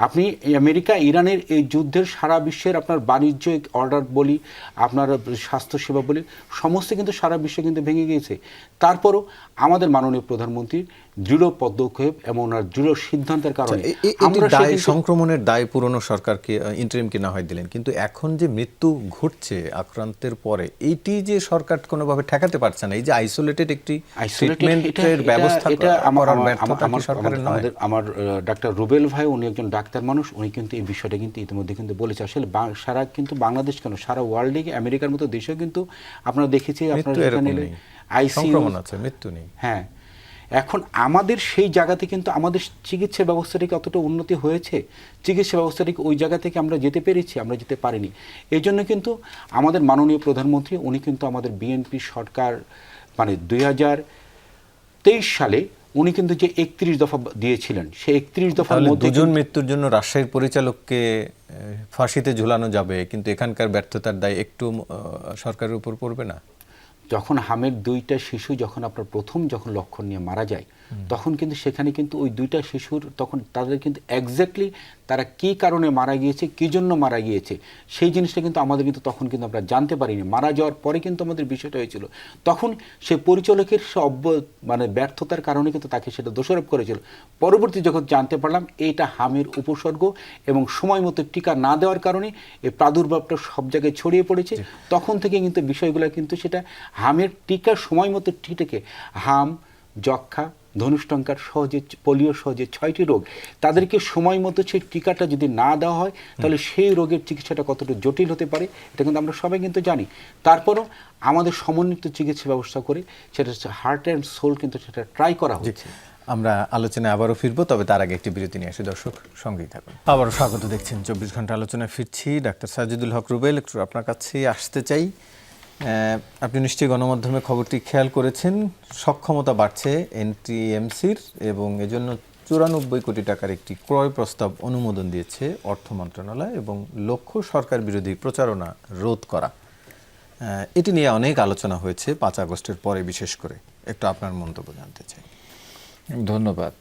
আপনি আমেরিকা ইরানের এই যুদ্ধের সারা বিশ্বের আপনার বাণিজ্য অর্ডার বলি, আপনার স্বাস্থ্যসেবা বলি, সমস্ত কিন্তু সারা বিশ্বে কিন্তু ভেঙে গিয়েছে। তারপরও আমাদের মাননীয় প্রধানমন্ত্রী দৃঢ় পদক্ষেপ এবং ওনার দৃঢ় সিদ্ধান্তের কারণে আমরা
দায় সংক্রমণের দায় পুরনো সরকারকে ইন্টারিমকে না হয় দিলেন, কিন্তু এখন যে মৃত্যু ঘটছে আক্রান্তের পরে এইটি যে সরকার কোনোভাবে ঠেকাতে পারছে না, এই যে আইসোলেটেড একটি ট্রিটমেন্টের ব্যবস্থা করার ব্যর্থতা কি সরকারের নয়?
আমার ডাক্তার রুবেল ভাই, উনি একজন ডাক্তার মানুষ, উনি কিন্তু এই বিষয়টা কিন্তু ইতিমধ্যে কিন্তু বলেছে। আসলে সারা কিন্তু বাংলাদেশ কেন, সারা ওয়ার্ল্ডে, আমেরিকার মতো দেশেও কিন্তু আপনারা দেখেছি, আপনারা সেখানে আইসিইউ
আছে, মৃত্যু নেই।
হ্যাঁ, এখন আমাদের সেই জায়গাতে কিন্তু আমাদের চিকিৎসা ব্যবস্থাটা কি অতটা উন্নতি হয়েছে? চিকিৎসা ব্যবস্থাটা কি ওই জায়গা থেকে আমরা যেতে পেরেছি? আমরা যেতে পারিনি। এই জন্য কিন্তু আমাদের মাননীয় প্রধানমন্ত্রী, উনি কিন্তু আমাদের বিএনপি সরকার মানে 2023 সালে উনি কিন্তু যে 31 দফা দিয়েছিলেন, সেই 31 দফার মধ্যে
দুজন মৃত্যুর জন্য রাজশাহীর পরিচালককে ফাঁসিতে ঝুলানো যাবে, কিন্তু এখানকার ব্যর্থতার দায় একটু সরকারের উপর পড়বে না?
যখন হামের 2টা শিশু যখন আপনার প্রথম যখন লক্ষণ নিয়ে মারা যায়, তখন কিন্তু সেখানে কিন্তু ওই 2টা শিশুর তখন তাদের কিন্তু এক্স্যাক্টলি তারা কি কারণে মারা গিয়েছে, কি জন্য মারা গিয়েছে, সেই জিনিসটা কিন্তু আমাদের কিন্তু তখন কিন্তু আমরা জানতে পারিনি। মারা যাওয়ার পরে কিন্তু আমাদের বিষয়টা হয়েছিল, তখন সে পরিচালকের মানে ব্যর্থতার কারণে কিন্তু তাকে সেটা দোষারোপ করেছিল। পরবর্তী যখন জানতে পারলাম এইটা হামের উপসর্গ এবং সময় মতো টিকা না দেওয়ার কারণে এই প্রাদুর্ভাবটা সব জায়গায় ছড়িয়ে পড়েছে, তখন থেকে কিন্তু বিষয়গুলো কিন্তু সেটা হামের টিকা সময় মতো টিকে হাম, যক্ষা, ধনুষ্টঙ্কার সহজে, পোলিও সহজে 6টি রোগ, তাদেরকে সময় মতো সেই টিকাটা যদি না দেওয়া হয় তাহলে সেই রোগের চিকিৎসাটা কতটা জটিল হতে পারে এটা কিন্তু আমরা সবাই কিন্তু জানি। তারপরও আমাদের সমন্বিত চিকিৎসা ব্যবস্থা করে সেটা হচ্ছে হার্ট অ্যান্ড সোল কিন্তু সেটা ট্রাই করা হচ্ছে।
আমরা আলোচনায় আবারও ফিরবো, তবে তার আগে একটি বিরতি নিয়ে আসি। দর্শক সঙ্গেই থাকুন। আবারও স্বাগত, দেখছেন 24 ঘন্টা আলোচনায় ফিরছি। ডাক্তার সাজিদুল হক রুবেল, একটু আপনার কাছে আসতে চাই। আপনি নিশ্চয়ই গণমাধ্যমে খবরটি খেয়াল করেছেন, সক্ষমতা বাড়ছে এনটিএমসির এবং এজন্য 94 কোটি টাকার একটি ক্রয় প্রস্তাব অনুমোদন দিয়েছে অর্থ মন্ত্রণালয় এবং লক্ষ্য সরকার বিরোধী প্রচারণা রোধ করা। এটি নিয়ে অনেক আলোচনা হয়েছে 5 আগস্টের পরে, বিশেষ করে একটু আপনার মন্তব্য জানতে চাই।
ধন্যবাদ।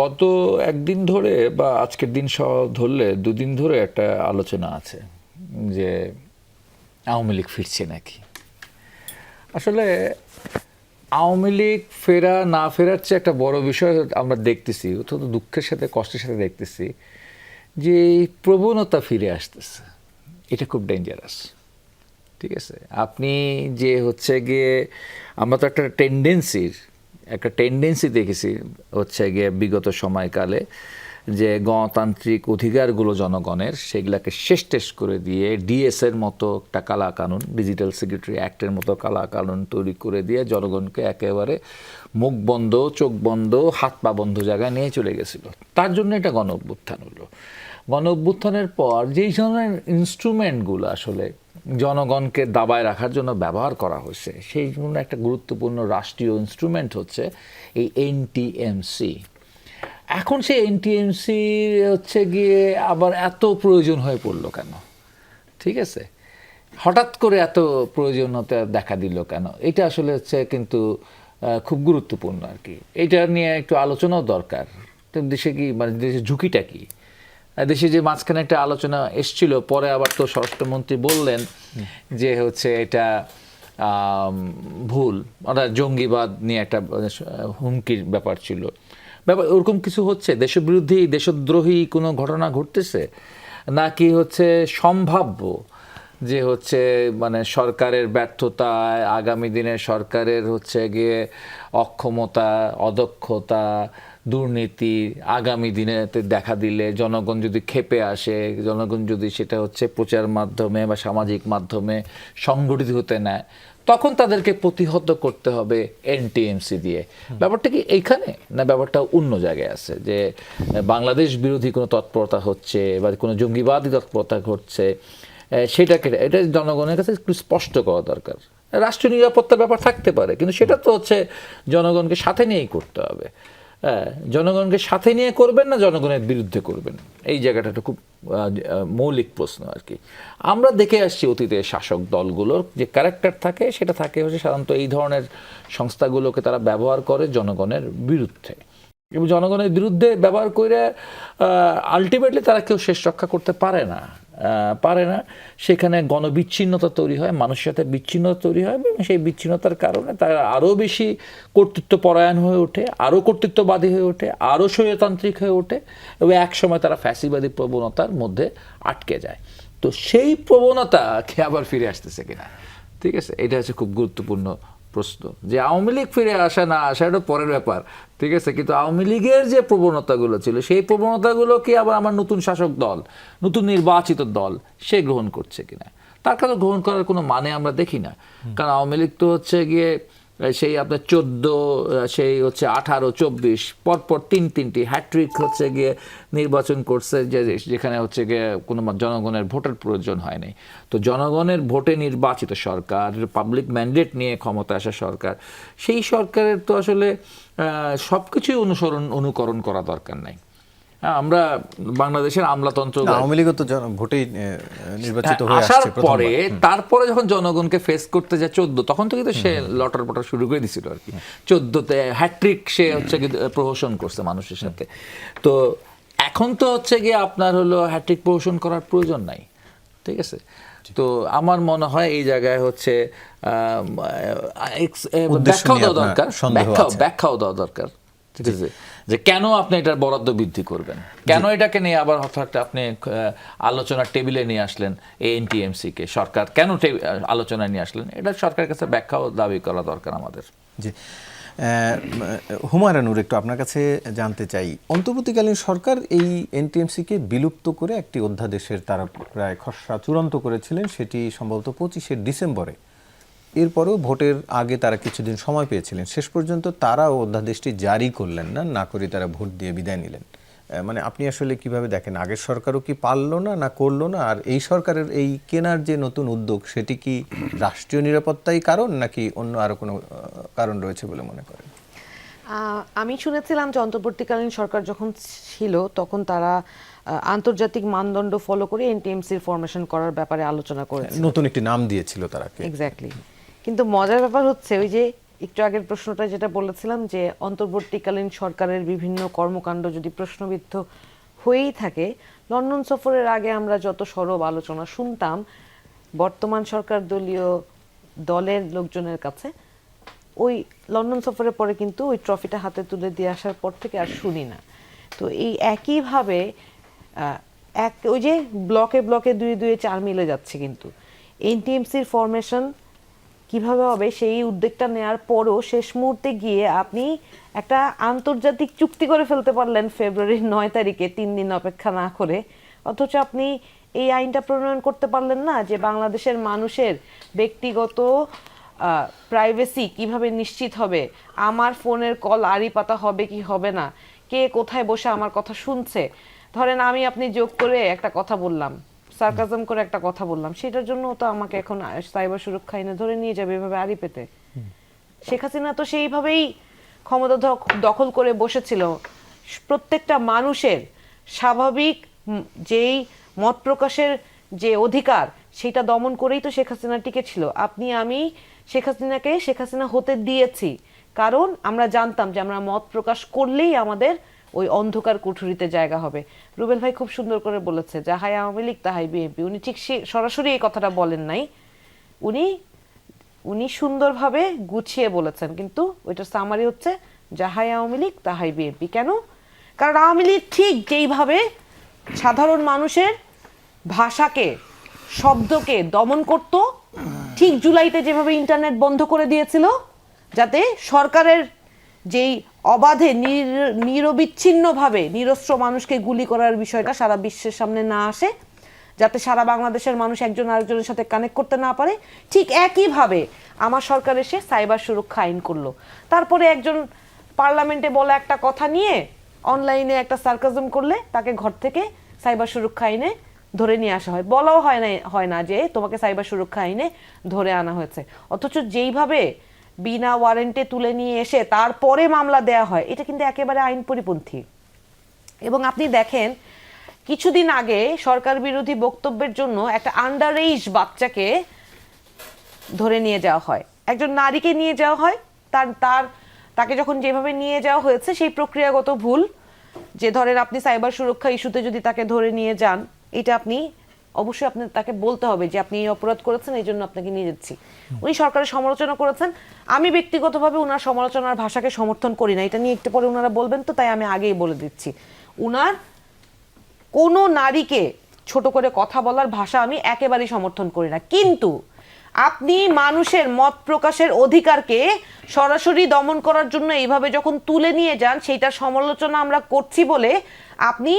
গত একদিন ধরে বা আজকের দিন সহ ধরলে 2 দিন ধরে একটা আলোচনা আছে যে আওয়ামী লীগ ফিরছে নাকি। আসলে আওয়ামী লীগ ফেরা না ফেরার চেয়ে একটা বড় বিষয় আমরা দেখতেছি, অত্যন্ত দুঃখের সাথে কষ্টের সাথে দেখতেছি যে এই প্রবণতা ফিরে আসতেছে। এটা খুব ডেঞ্জারাস। ঠিক আছে, আপনি যে হচ্ছে গিয়ে আমরা তো একটা টেন্ডেন্সি দেখেছি হচ্ছে গিয়ে বিগত সময়কালে যে গণতান্ত্রিক অধিকারগুলো জনগণের, সেগুলোকে শেষ করে দিয়ে ডিএসের মতো একটা কালা কানুন, ডিজিটাল সিকিউরিটি অ্যাক্টের মতো কালা কানুন তৈরি করে দিয়ে জনগণকে একেবারে মুখ বন্ধ, চোখ বন্ধ, হাত পা বন্ধ জায়গায় নিয়ে চলে গেছিল। তার জন্য এটা গণ অভ্যুত্থান হলো। গণ অভ্যুত্থানের পর যেই ধরনের ইনস্ট্রুমেন্টগুলো আসলে জনগণকে দাবায় রাখার জন্য ব্যবহার করা হয়েছে, সেই জন্য একটা গুরুত্বপূর্ণ রাষ্ট্রীয় ইনস্ট্রুমেন্ট হচ্ছে এই এনটিএমসি। এখন সেই এনটিএমসি হচ্ছে গিয়ে আবার এত প্রয়োজন হয়ে পড়লো কেন? ঠিক আছে, হঠাৎ করে এত প্রয়োজনীয়তা দেখা দিল কেন? এটা আসলে হচ্ছে কিন্তু খুব গুরুত্বপূর্ণ আর কি। এটা নিয়ে একটু আলোচনাও দরকার। দেশে কি মানে দেশের ঝুঁকিটা কি? দেশে যে মাঝখানে একটা আলোচনা এসছিল, পরে আবার তো স্বরাষ্ট্রমন্ত্রী বললেন যে হচ্ছে এটা ভুল, অর্থাৎ জঙ্গিবাদ নিয়ে একটা হুমকির ব্যাপার ছিল। ওরকম কিছু হচ্ছে, দেশবিরোধী দেশদ্রোহী কোনো ঘটনা ঘটতেছে নাকি হচ্ছে সম্ভাব্য যে হচ্ছে মানে সরকারের ব্যর্থতায়, আগামী দিনে সরকারের হচ্ছে গিয়ে অক্ষমতা, অদক্ষতা, দুর্নীতি আগামী দিনে দেখা দিলে জনগণ যদি ক্ষেপে আসে, জনগণ যদি সেটা হচ্ছে প্রচার মাধ্যমে বা সামাজিক মাধ্যমে সংগঠিত হতে নেয়, তখন তাদেরকে প্রতিহত করতে হবে এনটিএমসি দিয়ে। ব্যাপারটা কি এইখানে, না ব্যাপারটা অন্য জায়গায় আছে যে বাংলাদেশ বিরোধী কোনো তৎপরতা হচ্ছে বা কোনো জঙ্গিবাদী তৎপরতা ঘটছে, সেটাকে এটা জনগণের কাছে একটু স্পষ্ট করা দরকার। রাষ্ট্রীয় নিরাপত্তার ব্যাপার থাকতে পারে, কিন্তু সেটা তো হচ্ছে জনগণকে সাথে নিয়েই করতে হবে। জনগণকে সাথে নিয়ে করবেন না জনগণের বিরুদ্ধে করবেন, এই জায়গাটা একটা খুব মৌলিক প্রশ্ন আর কি। আমরা দেখে আসছি অতীতে শাসক দলগুলোর যে ক্যারেক্টার থাকে, সেটা থাকে হচ্ছে সাধারণত এই ধরনের সংস্থাগুলোকে তারা ব্যবহার করে জনগণের বিরুদ্ধে, এবং জনগণের বিরুদ্ধে ব্যবহার করে আলটিমেটলি তারা কেউ শেষ রক্ষা করতে পারে না। পারে না, সেখানে গণবিচ্ছিন্নতা তৈরি হয়, মানুষের সাথে বিচ্ছিন্নতা তৈরি হয় এবং সেই বিচ্ছিন্নতার কারণে তারা আরও বেশি কর্তৃত্ব পরায়ণ হয়ে ওঠে, আরও কর্তৃত্ববাদী হয়ে ওঠে, আরও স্বৈরতান্ত্রিক হয়ে ওঠে এবং একসময় তারা ফ্যাসিবাদী প্রবণতার মধ্যে আটকে যায়। তো সেই প্রবণতাকে আবার ফিরে আসতেছে কিনা, ঠিক আছে, এটা হচ্ছে খুব গুরুত্বপূর্ণ প্রশ্ন। যে আওয়ামী লীগ ফিরে আসা না আসা এটা পরের ব্যাপার, ঠিক আছে, কিন্তু আওয়ামী লীগের যে প্রবণতাগুলো ছিল সেই প্রবণতাগুলোকে আবার আমার নতুন শাসক দল, নতুন নির্বাচিত দল সে গ্রহণ করছে কিনা, তার কাছে গ্রহণ করার কোনো মানে আমরা দেখি না। কারণ আওয়ামী লীগ তো হচ্ছে গিয়ে সেই আপনার 14, সেই হচ্ছে 18, 24 পরপর তিনটি হ্যাট্রিক হচ্ছে গিয়ে নির্বাচন করছে, যেখানে হচ্ছে গিয়ে কোনো জনগণের ভোটের প্রয়োজন হয়নি। তো জনগণের ভোটে নির্বাচিত সরকার, পাবলিক ম্যান্ডেট নিয়ে ক্ষমতা আসা সরকার, সেই সরকারের তো আসলে সব কিছুই অনুকরণ করা দরকার নাই। আমরা বাংলাদেশের আমলাতন্ত্র
আওয়ামী লীগ তো ভোটেই নির্বাচিত হয়ে
আসার
আসছে
পরে, তারপরে যখন জনগণকে ফেস করতে যায় 14, তখন থেকে তো সে লটার পটার শুরু করে দিছিল আর কি। 14তে হ্যাট্রিক সে হচ্ছে প্রহসন করছে মানুষের সাথে। তো এখন তো হচ্ছে গিয়ে আপনার হলো হ্যাট্রিক প্রহসন করার প্রয়োজন নাই, ঠিক আছে। তো আমার মনে হয় এই জায়গায় হচ্ছে ব্যাখ্যাও দেওয়া দরকার, ঠিক আছে, যে কেন আপনি এটার বরাদ্দ বৃদ্ধি করবেন, কেন এটাকে নিয়ে আবার হঠাৎ আপনি আলোচনার টেবিলে নিয়ে আসলেন এএনটিএমসি কে, সরকার কেন আলোচনায় নিয়ে আসলেন, এটা সরকারের কাছে ব্যাখ্যাও দাবি করা দরকার আমাদের।
জি, হুমায়ুন নূর, একটু আপনার কাছে জানতে চাই, অন্তর্বর্তীকালীন সরকার এই এনটিএমসিকে বিলুপ্ত করে একটি অধ্যাদেশের তারা প্রায় খসড়া চূড়ান্ত করেছিলেন, সেটি সম্ভবত 25শে ডিসেম্বরে। এরপরেও ভোটের আগে তারা কিছুদিন সময় পেয়েছিলেন, শেষ পর্যন্ত তারাও অধ্যাদেশটি জারি করলেন না, না করে তারা ভোট দিয়ে বিদায় নিলেন। মানে আপনি আসলে কিভাবে দেখেন, আগের সরকারও কি পারলো না, না করলো না? আর এই সরকারের এই কেনার যে নতুন উদ্যোগ, সেটি কি রাষ্ট্রীয় নিরাপত্তাই কারণ, নাকি অন্য আরো কোনো কারণ রয়েছে বলে মনে করেন?
আমি শুনেছিলাম যে অন্তর্বর্তীকালীন সরকার যখন ছিল তখন তারা আন্তর্জাতিক মানদণ্ড ফলো করে এনটিএমসির ফরমেশন করার ব্যাপারে আলোচনা করেছে,
নতুন একটি নাম দিয়েছিল তারা।
এক্স্যাক্টলি। কিন্তু মজার ব্যাপার হচ্ছে, ওই যে একটু আগের প্রশ্নটা যেটা বলেছিলাম, যে অন্তর্বর্তীকালীন সরকারের বিভিন্ন কর্মকাণ্ড যদি প্রশ্নবিদ্ধ হয়েই থাকে, লন্ডন সফরের আগে আমরা যত সরব আলোচনা শুনতাম বর্তমান সরকার দলের লোকজনের কাছে, ওই লন্ডন সফরের পরে কিন্তু ওই ট্রফিটা হাতে তুলে দিয়ে আসার পর থেকে আর শুনি না। তো এই একইভাবে ওই যে ব্লকে ব্লকে 2-2-4 মিলে যাচ্ছে, কিন্তু এনটিএমসির ফরমেশন কিভাবে হবে সেই উদ্যোগটা নেওয়ার পরও শেষ মুহূর্তে গিয়ে আপনি একটা আন্তর্জাতিক চুক্তি করে ফেলতে পারলেন ফেব্রুয়ারির 9 তারিখে, 3 দিন অপেক্ষা না করে, অথচ আপনি এই আইনটা প্রণয়ন করতে পারলেন না যে বাংলাদেশের মানুষের ব্যক্তিগত প্রাইভেসি কিভাবে নিশ্চিত হবে, আমার ফোনের কল আড়ি পাতা হবে কি হবে না, কে কোথায় বসে আমার কথা শুনছে। ধরেন আমি আপনি যোগ করে একটা কথা বললাম, সার্কাজম করে একটা কথা বললাম, সেটার জন্য তো আমাকে এখন সাইবার সুরক্ষা আইনে ধরে নিয়ে যাবে এভাবে আড়ি পেতে। শেখ হাসিনা তো সেইভাবেই ক্ষমতা দখল করে বসেছিল। প্রত্যেকটা মানুষের স্বাভাবিক যেই মত প্রকাশের যে অধিকার, সেটা দমন করেই তো শেখ হাসিনা টিকে ছিল। আপনি আমি শেখ হাসিনাকে শেখ হাসিনা হতে দিয়েছি, কারণ আমরা জানতাম যে আমরা মত প্রকাশ করলেই আমাদের ওই অন্ধকার কুঠুরিতে জায়গা হবে। রুবেল ভাই খুব সুন্দর করে বলেছে, যাহাই আওয়ামী লীগ তাহাই বিএনপি। উনি ঠিক সরাসরি এই কথাটা বলেন নাই, উনি সুন্দরভাবে গুছিয়ে বলেছেন, কিন্তু ওইটার সামারি হচ্ছে যাহাই আওয়ামী লীগ তাহাই বিএনপি। কেন? কারণ আওয়ামী লীগ ঠিক যেইভাবে সাধারণ মানুষের ভাষাকে, শব্দকে দমন করত, ঠিক জুলাইতে যেভাবে ইন্টারনেট বন্ধ করে দিয়েছিল যাতে সরকারের যেই অবাধে নিরবিচ্ছিন্নভাবে নিরস্ত্র মানুষকে গুলি করার বিষয়টা সারা বিশ্বের সামনে না আসে, যাতে সারা বাংলাদেশের মানুষ একজন আরেকজনের সাথে কানেক্ট করতে না পারে, ঠিক একইভাবে আমার সরকার এসে সাইবার সুরক্ষা আইন করলো। তারপরে একজন পার্লামেন্টে বলা একটা কথা নিয়ে অনলাইনে একটা সার্কাজম করলে তাকে ঘর থেকে সাইবার সুরক্ষা আইনে ধরে নিয়ে আসা হয়, বলাও হয় না যে তোমাকে সাইবার সুরক্ষা আইনে ধরে আনা হয়েছে। অথচ যেইভাবে বিনা ওয়ারেন্টে তুলে নিয়ে এসে তারপরে মামলা দেয়া হয়, এটা কিন্তু একেবারে আইন পরিপন্থী। এবং আপনি দেখেন কিছুদিন আগে সরকার বিরোধী বক্তব্যের জন্য একটা আন্ডার এজ বাচ্চাকে ধরে নিয়ে যাওয়া হয়, একজন নারীকে নিয়ে যাওয়া হয়, তাকে যখন যেভাবে নিয়ে যাওয়া হয়েছে সেই প্রক্রিয়াগত ভুল, যে ধরেন আপনি সাইবার সুরক্ষা ইস্যুতে যদি তাকে ধরে নিয়ে যান, এটা আপনি অবশ্যই আপনি তাকে বলতে হবে যে আপনি এই অপরাধ করেছেন, এই জন্য আপনাকে নিয়ে যাচ্ছি। উনি সরকারের সমালোচনা করেছেন, আমি ব্যক্তিগতভাবে ওনার সমালোচনার ভাষাকে সমর্থন করি না, এটা নিয়ে একটু পরে ওনারা বলবেন, তো তাই আমি আগেই বলে দিচ্ছি উনার কোনো নারীকে ছোট করে কথা বলার ভাষা আমি একেবারেই সমর্থন করি না। কিন্তু আপনি মানুষের মত প্রকাশের অধিকারকে সরাসরি দমন করার জন্য এইভাবে যখন তুলে নিয়ে যান, সেইটার সমালোচনা আমরা করছি বলে আপনি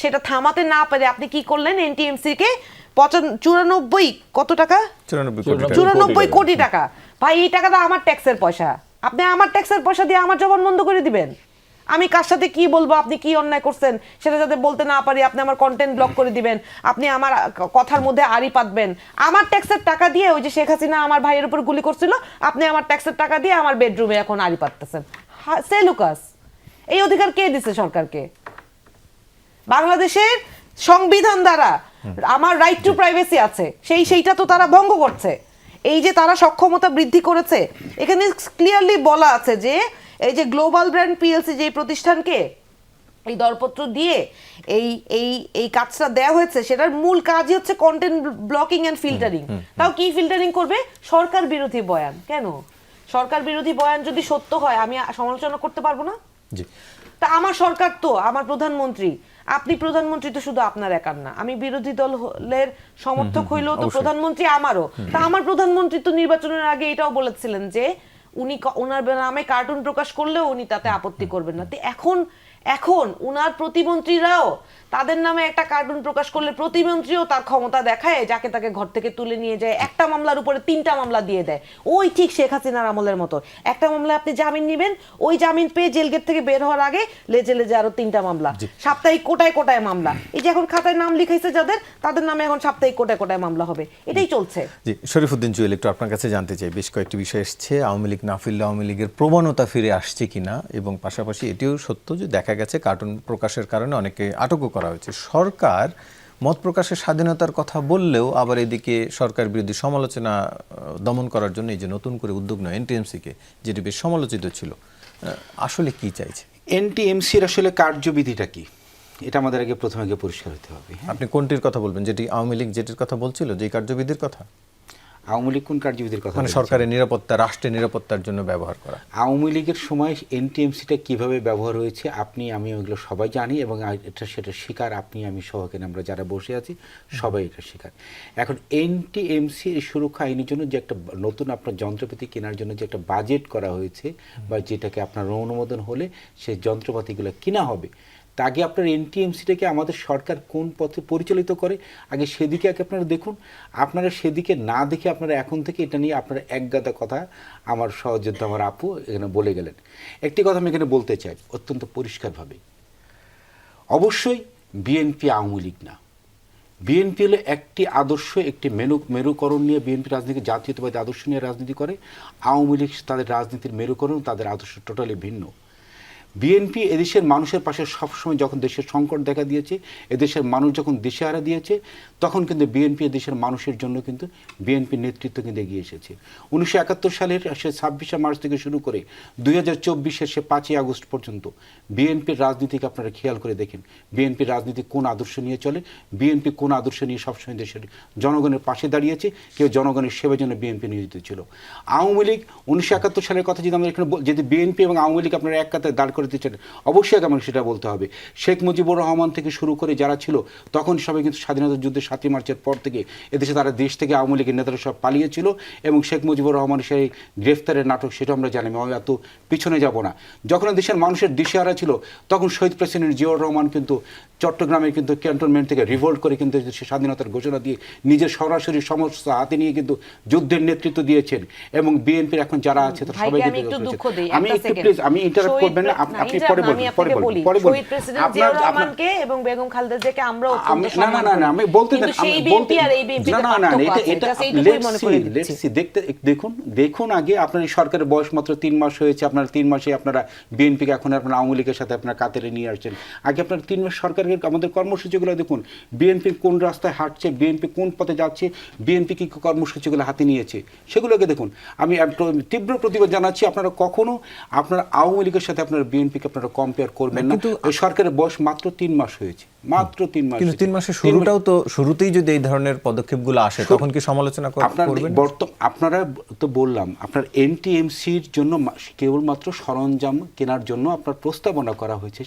সেটা থামাতে না পারে আপনি কি করলেন, এনটিএমসি কে 94 কত টাকা 94 কোটি টাকা, ভাই এই টাকাটা আমার ট্যাক্সের পয়সা, আপনি আমার ট্যাক্সের পয়সা দিয়ে আমার জবান বন্ধ করে দিবেন? আমি কার সাথে কি বলবো, আপনি কি অন্যায় করছেন সেটা যাতে বলতে না পারি আপনি আমার কন্টেন্ট ব্লক করে দিবেন, আপনি আমার কথার মধ্যে আড়ি পাতবেন। আমার ট্যাক্সের টাকা দিয়ে, ওই যে শেখ হাসিনা আমার ভাইয়ের উপর গুলি করছিল, আপনি আমার ট্যাক্সের টাকা দিয়ে আমার বেডরুমে এখন আড়ি পাততেছেন। সে লুকাস, এই অধিকার কে দিছে সরকারকে? বাংলাদেশের সংবিধান দ্বারা আমার রাইট টু প্রাইভেসি আছে, সেইটা তো তারা ভঙ্গ করছে। এই যে তারা সক্ষমতা বৃদ্ধি করেছে, এখানে ক্লিয়ারলি বলা আছে যে এই যে গ্লোবাল ব্র্যান্ড পিএলসি যে প্রতিষ্ঠানকে এই দরপত্র দিয়ে এই এই এই কাজটা দেওয়া হয়েছে, সেটার মূল কাজই হচ্ছে কন্টেন্ট ব্লকিং এন্ড ফিল্টারিং। তাও কি ফিল্টারিং করবে? সরকার বিরোধী বয়ান। কেন? সরকার বিরোধী বয়ান যদি সত্য হয় আমি সমালোচনা করতে পারবো না?
জি,
তা আমার সরকার তো, আমার প্রধানমন্ত্রী, আপনি প্রধানমন্ত্রী তো শুধু আপনার একার না, আমি বিরোধী দলের সমর্থক হইলেও তো প্রধানমন্ত্রী আমারও। তা আমার প্রধানমন্ত্রী তো নির্বাচনের আগে এটাও বলেছিলেন যে উনি ওনার নামে কার্টুন প্রকাশ করলেও উনি তাতে আপত্তি করবেন না। তো এখন উনার প্রতিমন্ত্রীরাও তাদের নামে একটা কার্টুন প্রকাশ করলে প্রতিমন্ত্রীও তার ক্ষমতা দেখায়, যাকে তাকে ঘর থেকে তুলে নিয়ে যায়, একটা মামলার উপরে 3টা মামলা দিয়ে দেয়। ওই ঠিক শেখ হাসিনার আমলের মতো, একটা মামলায় আপনি জামিন নেবেন, ওই জামিন পেয়ে জেল গেট থেকে বের হওয়ার আগে লেজে লেজে আরো 3টা মামলা, সাপ্তাহিক কোটায় কোটায় মামলা। এই যে এখন খাতায় নাম লিখাইছে যাদের, তাদের নামে এখন সাপ্তাহিক কোটায় কোটায় মামলা হবে, এটাই চলছে।
জি, শরীফুদ্দিন জুয়েল, একটু আপনার কাছে জানতে চাই, বেশ কয়েকটি বিষয় এসছে, আওয়ামী লীগ না ফিরলে আওয়ামী লীগের প্রবণতা ফিরে আসছে কিনা, এবং পাশাপাশি এটিও সত্য যে দেখা গেছে কার্টুন প্রকাশের কারণে অনেকে আটকও করা হয়েছে। সরকার মত প্রকাশের স্বাধীনতার কথা বললেও আবার এদিকে সরকার বিরোধী সমালোচনা দমন করার জন্য এই যে নতুন করে উদ্যোগ নয় এনটিএমসিকে, যেটি বেশ সমালোচিত ছিল, আসলে কি চাইছে
এনটিএমসির আসলে কার্যবিধিটা কি, এটা আমাদের আগে প্রথমে পরিষ্কার হতে হবে।
আপনি কোনটির কথা বলবেন? যেটি আওয়ামী লীগ যেটির কথা বলছিল, যে কার্যবিধির কথা?
আওয়ামী লীগ কোন কার্যবিধির কথা?
মানে সরকারের নিরাপত্তা, রাষ্ট্রের নিরাপত্তার জন্য ব্যবহার করা।
আওয়ামী লীগের সময় এনটিএমসিটা কিভাবে ব্যবহার হয়েছে আপনি আমি ওইগুলো সবাই জানি, এবং সেটা শিকার আপনি আমি সহ, এখানে আমরা যারা বসে আছি সবাই এটা শিকার। এখন এনটিএমসি সুরক্ষা আইনের জন্য যে একটা নতুন আপনার যন্ত্রপাতি কেনার জন্য যে একটা বাজেট করা হয়েছে, বা যেটাকে আপনার অনুমোদন হলে সেই যন্ত্রপাতিগুলো কিনা হবে, তা আগে আপনার এনটিএমসিটাকে আমাদের সরকার কোন পথে পরিচালিত করে আগে সেদিকে আগে আপনারা দেখুন। আপনারা সেদিকে না দেখে আপনারা এখন থেকে এটা নিয়ে আপনারা একগাদা কথা আমার সহযোদ্ধা আমার আপু এখানে বলে গেলেন। একটি কথা আমি এখানে বলতে চাই অত্যন্ত পরিষ্কারভাবে, অবশ্যই বিএনপি আওয়ামী লীগ না। বিএনপি হলো একটি আদর্শ, একটি মেরুকরণ নিয়ে বিএনপি রাজনীতি, জাতীয়তাবাদী আদর্শ নিয়ে রাজনীতি করে। আওয়ামী লীগ তাদের রাজনীতির মেরুকরণ, তাদের আদর্শ টোটালি ভিন্ন। বিএনপি এদেশের মানুষের পাশে সবসময়, যখন দেশের সংকট দেখা দিয়েছে, এদেশের মানুষ যখন দিশেহারা দিয়েছে, তখন কিন্তু বিএনপি এদেশের মানুষের জন্য কিন্তু বিএনপির নেতৃত্ব কিন্তু এগিয়ে এসেছে। 1971 সালের সে 26শে মার্চ থেকে শুরু করে 2024-এর সে 5ই আগস্ট পর্যন্ত বিএনপির রাজনীতিকে আপনারা খেয়াল করে দেখেন, বিএনপির রাজনীতি কোন আদর্শ নিয়ে চলে, বিএনপি কোন আদর্শ নিয়ে সবসময় দেশের জনগণের পাশে দাঁড়িয়েছে, কেউ জনগণের সেবার জন্য বিএনপি নিয়োজিত ছিল। আওয়ামী লীগ 1971 সালের কথা যদি আমরা এখানে, যদি বিএনপি এবং আওয়ামী লীগ আপনারা এক কাতারে দাঁড় করতে চান, অবশ্যই আমাকে সেটা বলতে হবে। শেখ মুজিবুর রহমান থেকে শুরু করে যারা ছিল তখন সবাই কিন্তু স্বাধীনতা যুদ্ধের 7ই মার্চের পর থেকে এদেশে তারা দেশ থেকে আওয়ামী লীগের নেতারা সব পালিয়েছিল, এবং শেখ মুজিবুর রহমানের সেই গ্রেফতারের নাটক সেটা আমরা জানি, আমি এত পিছনে যাব না। যখন দেশের মানুষের দিশেহারা ছিল তখন শহীদ প্রেসিডেন্ট জিয়াউর রহমান কিন্তু চট্টগ্রামে কিন্তু ক্যান্টনমেন্ট থেকে রিভোল্ট করে কিন্তু স্বাধীনতার ঘোষণা দিয়ে নিজের সরাসরি সমস্ত হাতে নিয়ে কিন্তু যুদ্ধের নেতৃত্ব দিয়েছেন। এবং বিএনপির এখন যারা আছে তারা সবাই
আমি একটু দুঃখ দেই,
আমি একটু প্লিজ, আমি ইন্টারাপ্ট করবেন না, আপনি পরে বলবেন, পরে বলবেন।
শহীদ প্রেসিডেন্ট জিয়াউর রহমানকে এবং বেগম খালেদা জিয়াকে আমরা অত্যন্ত সম্মান করি।
না আমি বলতে দেন,
সেই বিএনপি আর এই বিএনপি
এটা লেটস সি দেখুন আগে আপনার এই সরকারের বয়স মাত্র 3 মাস হয়েছে, আপনারা 3 মাসে আপনারা বিএনপিকে এখন আপনারা আওয়ামী লীগের সাথে আপনারা কাতারে নিয়ে আসছেন। আগে আপনার 3 মাস সরকারের আমাদের কর্মসূচিগুলো দেখুন, বিএনপি কোন রাস্তায় হাঁটছে, বিএনপি কোন পথে যাচ্ছে, বিএনপি কি কর্মসূচিগুলো হাতে নিয়েছে সেগুলোকে দেখুন। আমি তীব্র প্রতিবাদ জানাচ্ছি, আপনারা কখনো আপনার আওয়ামী লীগের সাথে আপনারা বিএনপিকে আপনারা কম্পেয়ার করবেন না। ওই সরকারের বয়স মাত্র 3 মাস হয়েছে। মাত্র 3 মাস।
কিন্তু 3 মাসের শুরুটাও তো, শুরুতেই যদি এই ধরনের পদক্ষেপগুলো আসে তখন কি সমালোচনা করবেন?
আপনারা তো বললাম আপনার এনটিএমসির জন্য কেবলমাত্র সরঞ্জাম কেনার জন্য আপনার প্রস্তাবনা করা হয়েছে।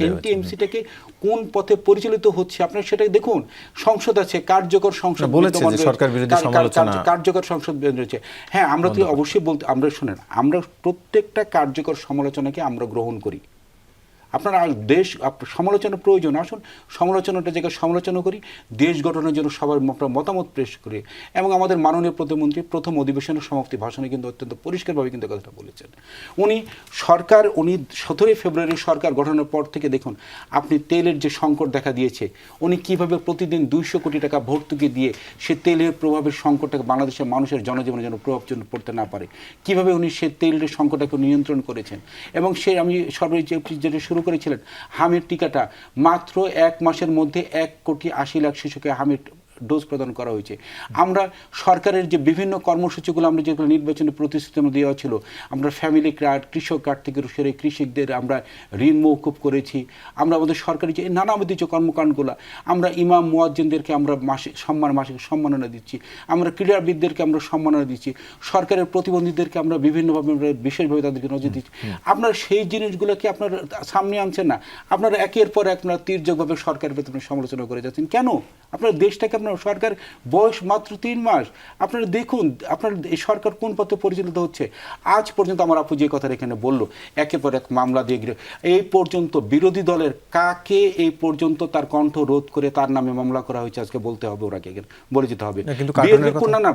এনটিএমসিটাকে কোন পথে পরিচালিত হচ্ছে আপনারা সেটা দেখুন। সংসদ আছে, কার্যকর সংসদ
বলেছে যে সরকার বিরোধী সমালোচনা,
কার্যকর সংসদ রয়েছে। হ্যাঁ, আমরা তো অবশ্যই বলতে, আমরা শুনেন, আমরা প্রত্যেকটা কার্যকর সমালোচনাকে আমরা গ্রহণ করি। আপনারা দেশ সমালোচনা প্রয়োজন, আসুন সমালোচনাটা জায়গায় সমালোচনা করি, দেশ গঠনের জন্য সবার মতামত পেশ করি। এবং আমাদের মাননীয় প্রধানমন্ত্রী প্রথম অধিবেশনের সমাপ্তি ভাষণে কিন্তু অত্যন্ত পরিষ্কারভাবে কিন্তু কথাটা বলেছেন। উনি 17 ফেব্রুয়ারি সরকার গঠনের পর থেকে দেখুন আপনি তেলের যে সংকট দেখা দিয়েছে, উনি কিভাবে প্রতিদিন 200 কোটি টাকা ভর্তুকি দিয়ে সে তেলের প্রভাবের সংকটটাকে বাংলাদেশের মানুষের জনজীবনের যেন প্রভাব পড়তে না পারে, কিভাবে উনি সে তেলের সংকটটাকে নিয়ন্ত্রণ করেছেন। এবং সে আমি যেটা শুরু করেছিলেন, হামির টিকাটা মাত্র 1 মাসের মধ্যে 1,80,00,000 শিশুকে হামির ডোজ প্রদান করা হয়েছে। আমরা সরকারের যে বিভিন্ন কর্মসূচিগুলো আমরা যেগুলো নির্বাচনী প্রতিশ্রুতি দেওয়া ছিল, আমরা ফ্যামিলি কার্ড, কৃষক কার্ড থেকে সেরে কৃষকদের আমরা ঋণ মৌকুব করেছি। আমরা আমাদের সরকারি যে নানাবিধ যে কর্মকাণ্ডগুলো, আমরা ইমাম মুয়াজ্জিনদেরকে আমরা মাসিক সম্মাননা দিচ্ছি, আমরা ক্রীড়াবিদদেরকে আমরা সম্মাননা দিচ্ছি, সরকারের প্রতিবন্ধীদেরকে আমরা বিভিন্নভাবে আমরা বিশেষভাবে তাদেরকে নজর দিচ্ছি। আপনারা সেই জিনিসগুলোকে আপনারা সামনে আনছেন না, আপনারা একের পর এক আপনারা তীর্যকভাবে সরকারের প্রতি সমালোচনা করে যাচ্ছেন। কেন? আপনার দেশটাকে আপনার সরকার বয়স মাত্র 3 মাস। আপনারা দেখুন আপনার এই সরকার কোন পথে পরিচালিত হচ্ছে। আজ পর্যন্ত আমার আপু যে কথা এখানে বললো, একের পর এক মামলা দিয়ে গেল, এই পর্যন্ত বিরোধী দলের কাকে এই পর্যন্ত তার কণ্ঠ রোধ করে তার নামে মামলা করা হয়েছে আজকে বলতে হবে, ওরা বলে যেতে হবে। না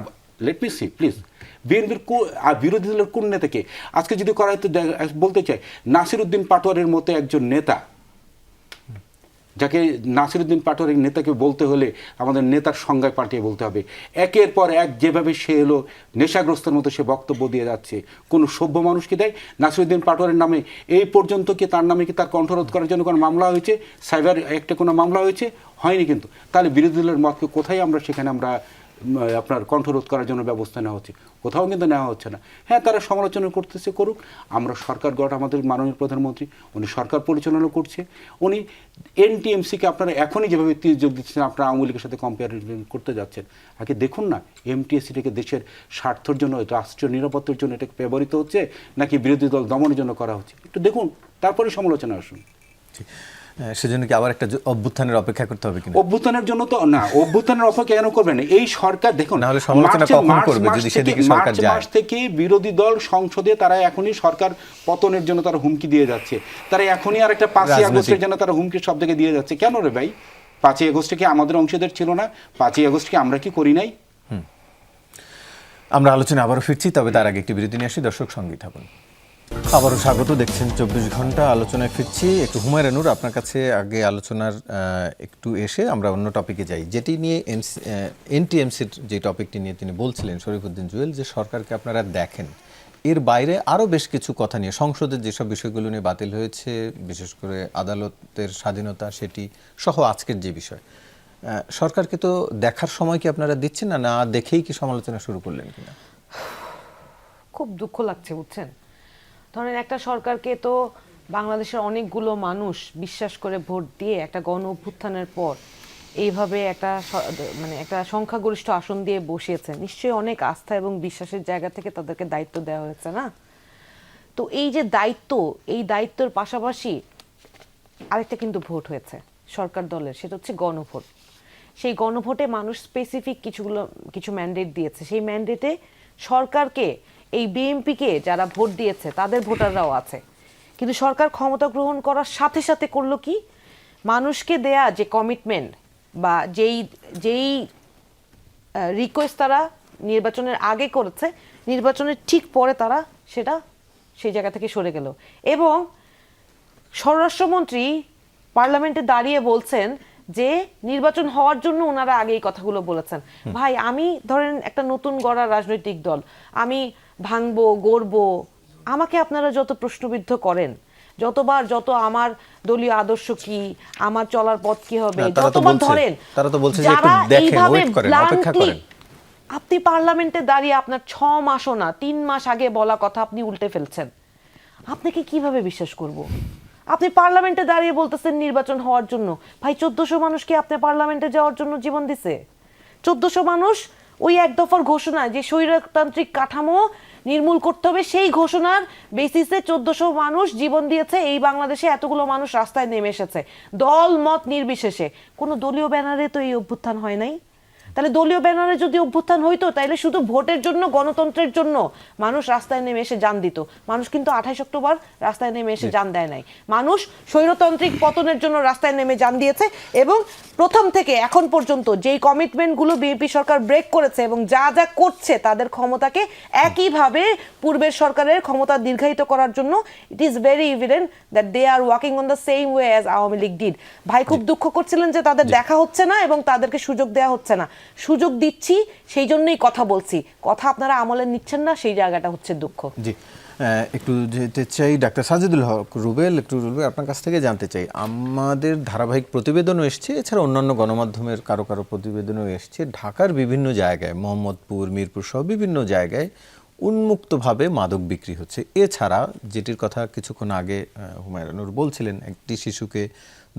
লেট মি সি প্লিজ, বিএনপির আর বিরোধী দলের কোন নেতাকে আজকে যদি করা হয়তো বলতে চাই, নাসিরউদ্দিন পাটোয়ারির মতো একজন নেতা, যাকে নাসিরউদ্দিন পাটোয়ারির নেতাকে বলতে হলে আমাদের নেতার সংজ্ঞায় পাল্টিয়ে বলতে হবে। একের পর এক যেভাবে সে এলো নেশাগ্রস্তের মতো সে বক্তব্য দিয়ে যাচ্ছে, কোনো সভ্য মানুষকে দেয়? নাসিরউদ্দিন পাটোয়ারির নামে এই পর্যন্ত কি তার নামে কি তার কণ্ঠরোধ করার জন্য কোনো মামলা হয়েছে? সাইবার একটা কোনো মামলা হয়েছে? হয়নি। কিন্তু তাহলে বিরোধী দলের মতকে কোথায় আমরা সেখানে আমরা আপনার কণ্ঠরোধ করার জন্য ব্যবস্থা নেওয়া হচ্ছে? কোথাও কিন্তু নেওয়া হচ্ছে না। হ্যাঁ, তারা সমালোচনা করতেছে, করুক। আমরা সরকার আমাদের মাননীয় প্রধানমন্ত্রী উনি সরকার পরিচালনা করছে। উনি এনটিএমসিকে আপনারা এখনই যেভাবে যোগ দিচ্ছেন, আপনারা আওয়ামী লীগের সাথে কম্পেয়ার করতে যাচ্ছেন। আগে দেখুন না এমটিএসসিটাকে দেশের স্বার্থের জন্য, রাষ্ট্রীয় নিরাপত্তার জন্য এটাকে ব্যবহৃত হচ্ছে নাকি বিরোধী দল দমনের জন্য করা হচ্ছে, একটু দেখুন, তারপরে সমালোচনা আসুন।
সেজন্য কি আবার একটা অভ্যুত্থানের অপেক্ষা করতে হবে কিনা?
অভ্যুত্থানের জন্য তো না, অভ্যুত্থানের অপেক্ষা কেন করবেন? এই সরকার দেখুন
না হলে সমালোচনা কখন করবে যদি সেদিকে সরকার যায়?
মার্চ থেকে বিরোধী দল সংসদে তারা এখনই সরকার পতনের জন্য তারা হুমকি দিয়ে যাচ্ছে। তারা এখনই আর একটা 5ই আগস্টের জন্য তারা হুমকি সব থেকে দিয়ে যাচ্ছে। কেন রে ভাই? 5ই আগস্টে কি আমাদের অংশীদার ছিল না? 5ই আগস্ট কি আমরা কি করি নাই?
আমরা আলোচনা আবারও ফিরছি, তবে তার আগে একটি বিরতি নিয়ে আসি। দর্শক সঙ্গী থাকুন। আবারও স্বাগত, দেখছেন 24 ঘন্টা। আলোচনায় ফিরছি। একটু হুমায়রা নূর, আপনার কাছে আগে আলোচনার একটু এসে আমরা অন্য টপিকে যাই, যেটি নিয়ে এনটিএমসির যে টপিকটি নিয়ে তিনি বলছিলেন শরীফউদ্দিন জুয়েল, যে সরকারকে আপনারা দেখেন। এর বাইরে আরও বেশ কিছু কথা নিয়ে, সংসদের যেসব বিষয়গুলো নিয়ে বাতিল হয়েছে, বিশেষ করে আদালতের স্বাধীনতা সেটি সহ আজকের যে বিষয়, সরকারকে তো দেখার সময় কি আপনারা দিচ্ছেন না, না দেখেই কি সমালোচনা শুরু করলেন কিনা?
খুব দুঃখ লাগছে, বুঝছেন। ধরেন একটা সরকারকে তো বাংলাদেশের অনেকগুলো মানুষ বিশ্বাস করে ভোট দিয়ে একটা গণ অভ্যুত্থানের পর এইভাবে একটা মানে একটা সংখ্যাগরিষ্ঠ আসন দিয়ে বসিয়েছে, নিশ্চয়ই অনেক আস্থা এবং বিশ্বাসের জায়গা থেকে তাদেরকে দায়িত্ব দেওয়া হয়েছে না? তো এই যে দায়িত্ব, এই দায়িত্বের পাশাপাশি আরেকটা কিন্তু ভোট হয়েছে সরকার দলের, সেটা হচ্ছে গণভোট। সেই গণভোটে মানুষ স্পেসিফিক কিছু ম্যান্ডেট দিয়েছে। সেই ম্যান্ডেটে সরকারকে, এই বিএনপিকে যারা ভোট দিয়েছে তাদের ভোটাররাও আছে। কিন্তু সরকার ক্ষমতা গ্রহণ করার সাথে সাথে করলো কি, মানুষকে দেয়া যে কমিটমেন্ট বা যেই রিকোয়েস্ট তারা নির্বাচনের আগে করেছে, নির্বাচনের ঠিক পরে তারা সেটা সেই জায়গা থেকে সরে গেল। এবং স্বরাষ্ট্রমন্ত্রী পার্লামেন্টে দাঁড়িয়ে বলছেন যে নির্বাচন হওয়ার জন্য ওনারা আগে এই কথাগুলো বলেছেন। ভাই, আমি ধরেন একটা নতুন গড়া রাজনৈতিক দল, আমি ভাঙবো, গড়বো, আমাকে আপনারা যত প্রশ্নবিদ্ধ করেন, যতবার যত আমার দলীয় আদর্শ কি, আমার চলার পথ কি হবে, যতবার ধরেন, যারা এইভাবে ব্লান্টলি, আপনি পার্লামেন্টে দাঁড়িয়ে আপনার 6 মাসও না 3 মাস আগে বলা কথা আপনি উল্টে ফেলছেন, আপনাকে কিভাবে বিশ্বাস করব? আপনি পার্লামেন্টে দাঁড়িয়ে বলতেছেন নির্বাচন হওয়ার জন্য। ভাই 1400 মানুষকে আপনি পার্লামেন্টে যাওয়ার জন্য জীবন দিছে? 1400 মানুষ ওই এক দফার ঘোষণা যে স্বৈরতান্ত্রিক কাঠামো নির্মূল করতে হবে, সেই ঘোষণার বেসিসে 1400 মানুষ জীবন দিয়েছে। এই বাংলাদেশে এতগুলো মানুষ রাস্তায় নেমে এসেছে দল মত নির্বিশেষে। কোনো দলীয় ব্যানারে তো এই অভ্যুত্থান হয় নাই। তাহলে দলীয় ব্যানারে যদি অভ্যুত্থান হইতো তাহলে শুধু ভোটের জন্য, গণতন্ত্রের জন্য মানুষ রাস্তায় নেমে এসে জান দিত। মানুষ কিন্তু 28 অক্টোবর রাস্তায় নেমে এসে জান দেয় নাই। মানুষ স্বৈরতান্ত্রিক পতনের জন্য রাস্তায় নেমে জান দিয়েছে। এবং প্রথম থেকে এখন পর্যন্ত যেই কমিটমেন্টগুলো বিএনপি সরকার ব্রেক করেছে এবং যা যা করছে তাদের ক্ষমতাকে একইভাবে পূর্বের সরকারের ক্ষমতা দীর্ঘায়িত করার জন্য, it is very evident that they are working on the same way as Awami League did. ভাই খুব দুঃখ করছিলেন যে তাদের দেখা হচ্ছে না এবং তাদেরকে সুযোগ দেওয়া হচ্ছে না। সুযোগ দিচ্ছি, সেই জন্যই কথা বলছি। কথা আপনারা আমলে নিচ্ছেন না, সেই জায়গাটা হচ্ছে দুঃখ।
জি, একটু যেতে চাই ডাক্তার সাজিদুল হক রুবেল, রুবেল আপনার কাছ থেকে জানতে চাই, আমাদের ধারাবাহিক প্রতিবেদনও এসছে, এছাড়া অন্যান্য গণমাধ্যমের কারো কারো প্রতিবেদনও এসছে, ঢাকার বিভিন্ন জায়গায়, মোহাম্মদপুর, মিরপুর সহ বিভিন্ন জায়গায় উন্মুক্তভাবে মাদক বিক্রি হচ্ছে। এছাড়া যেটির কথা কিছুক্ষণ আগে হুমায়ুনুর বলছিলেন, একটি শিশুকে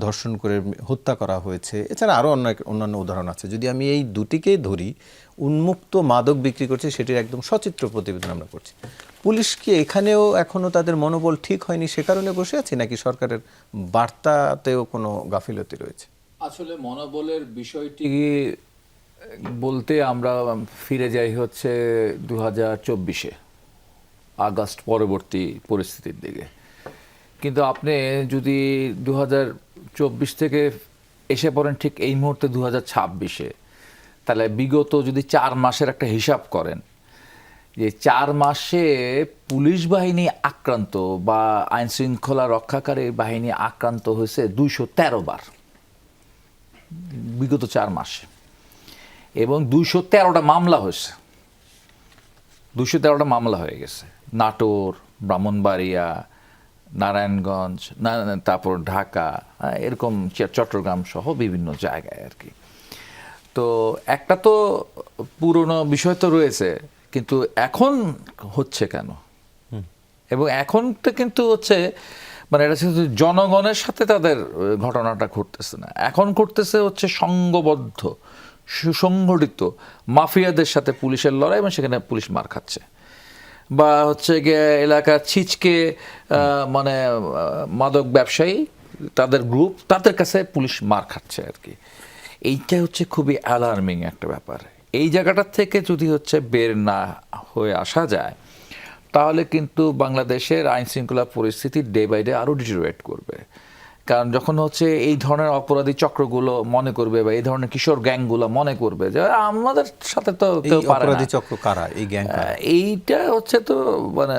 ধর্ষণ করে হত্যা করা হয়েছে, এছাড়া আরও অন্যান্য উদাহরণ আছে। যদি আমি এই দুটিকেই ধরি, উন্মুক্ত মাদক বিক্রি করছে, সেটির একদম সচিত্র প্রতিবেদন আমরা করছি। পুলিশ কি এখানেও এখনো তাদের মনোবল ঠিক হয়নি, সে কারণে বসে আছে, নাকি সরকারের বার্তাতেও কোনো গাফিলতি রয়েছে?
আসলে মনোবলের বিষয়টি বলতে আমরা ফিরে যাই হচ্ছে 2024-এ, আগস্ট পরবর্তী পরিস্থিতির দিকে। কিন্তু আপনি যদি 2024 থেকে এসে পড়েন ঠিক এই মুহূর্তে 2026-এ, তাহলে বিগত যদি 4 মাসের একটা হিসাব করেন, যে 4 মাসে পুলিশ বাহিনী আক্রান্ত বা আইন শৃঙ্খলা রক্ষাকারী বাহিনী আক্রান্ত হয়েছে 213 বার বিগত 4 মাসে, এবং 213টা মামলা হয়েছে, 213টা মামলা হয়ে গেছে। নাটোর, ব্রাহ্মণবাড়িয়া, নারায়ণগঞ্জ, তারপর ঢাকা, এরকম চট্টগ্রাম সহ বিভিন্ন জায়গায় আর কি। তো একটা তো পুরনো বিষয় তো রয়েছে, কিন্তু এখন হচ্ছে কেন? এবং এখনটা কিন্তু হচ্ছে মানে এটা হচ্ছে জনগণের সাথে তাদের ঘটনাটা ঘটতেছে না, এখন ঘটতেছে হচ্ছে সংঘবদ্ধ সুসংগঠিত মাফিয়াদের সাথে পুলিশের লড়াই, এবং সেখানে পুলিশ মার খাচ্ছে, বা হচ্ছে গিয়ে এলাকার ছিচকে মানে মাদক ব্যবসায়ী, তাদের গ্রুপ, তাদের কাছে পুলিশ মার খাচ্ছে আর কি। এইটা হচ্ছে খুবই অ্যালার্মিং একটা ব্যাপার। এই জায়গাটা থেকে যদি হচ্ছে বের না হয়ে আসা যায়, তাহলে কিন্তু বাংলাদেশের আইন শৃঙ্খলা পরিস্থিতি ডে বাই ডে আরও ডিটেরিওরেট করবে। কারণ যখন হচ্ছে এই ধরনের অপরাধী চক্রগুলো মনে করবে, বা এই ধরনের কিশোর গ্যাংগুলো মনে করবে যে আমাদের সাথে তো কেউ পারে না।
অপরাধী চক্র কারা? এই গ্যাং
এইটা হচ্ছে তো মানে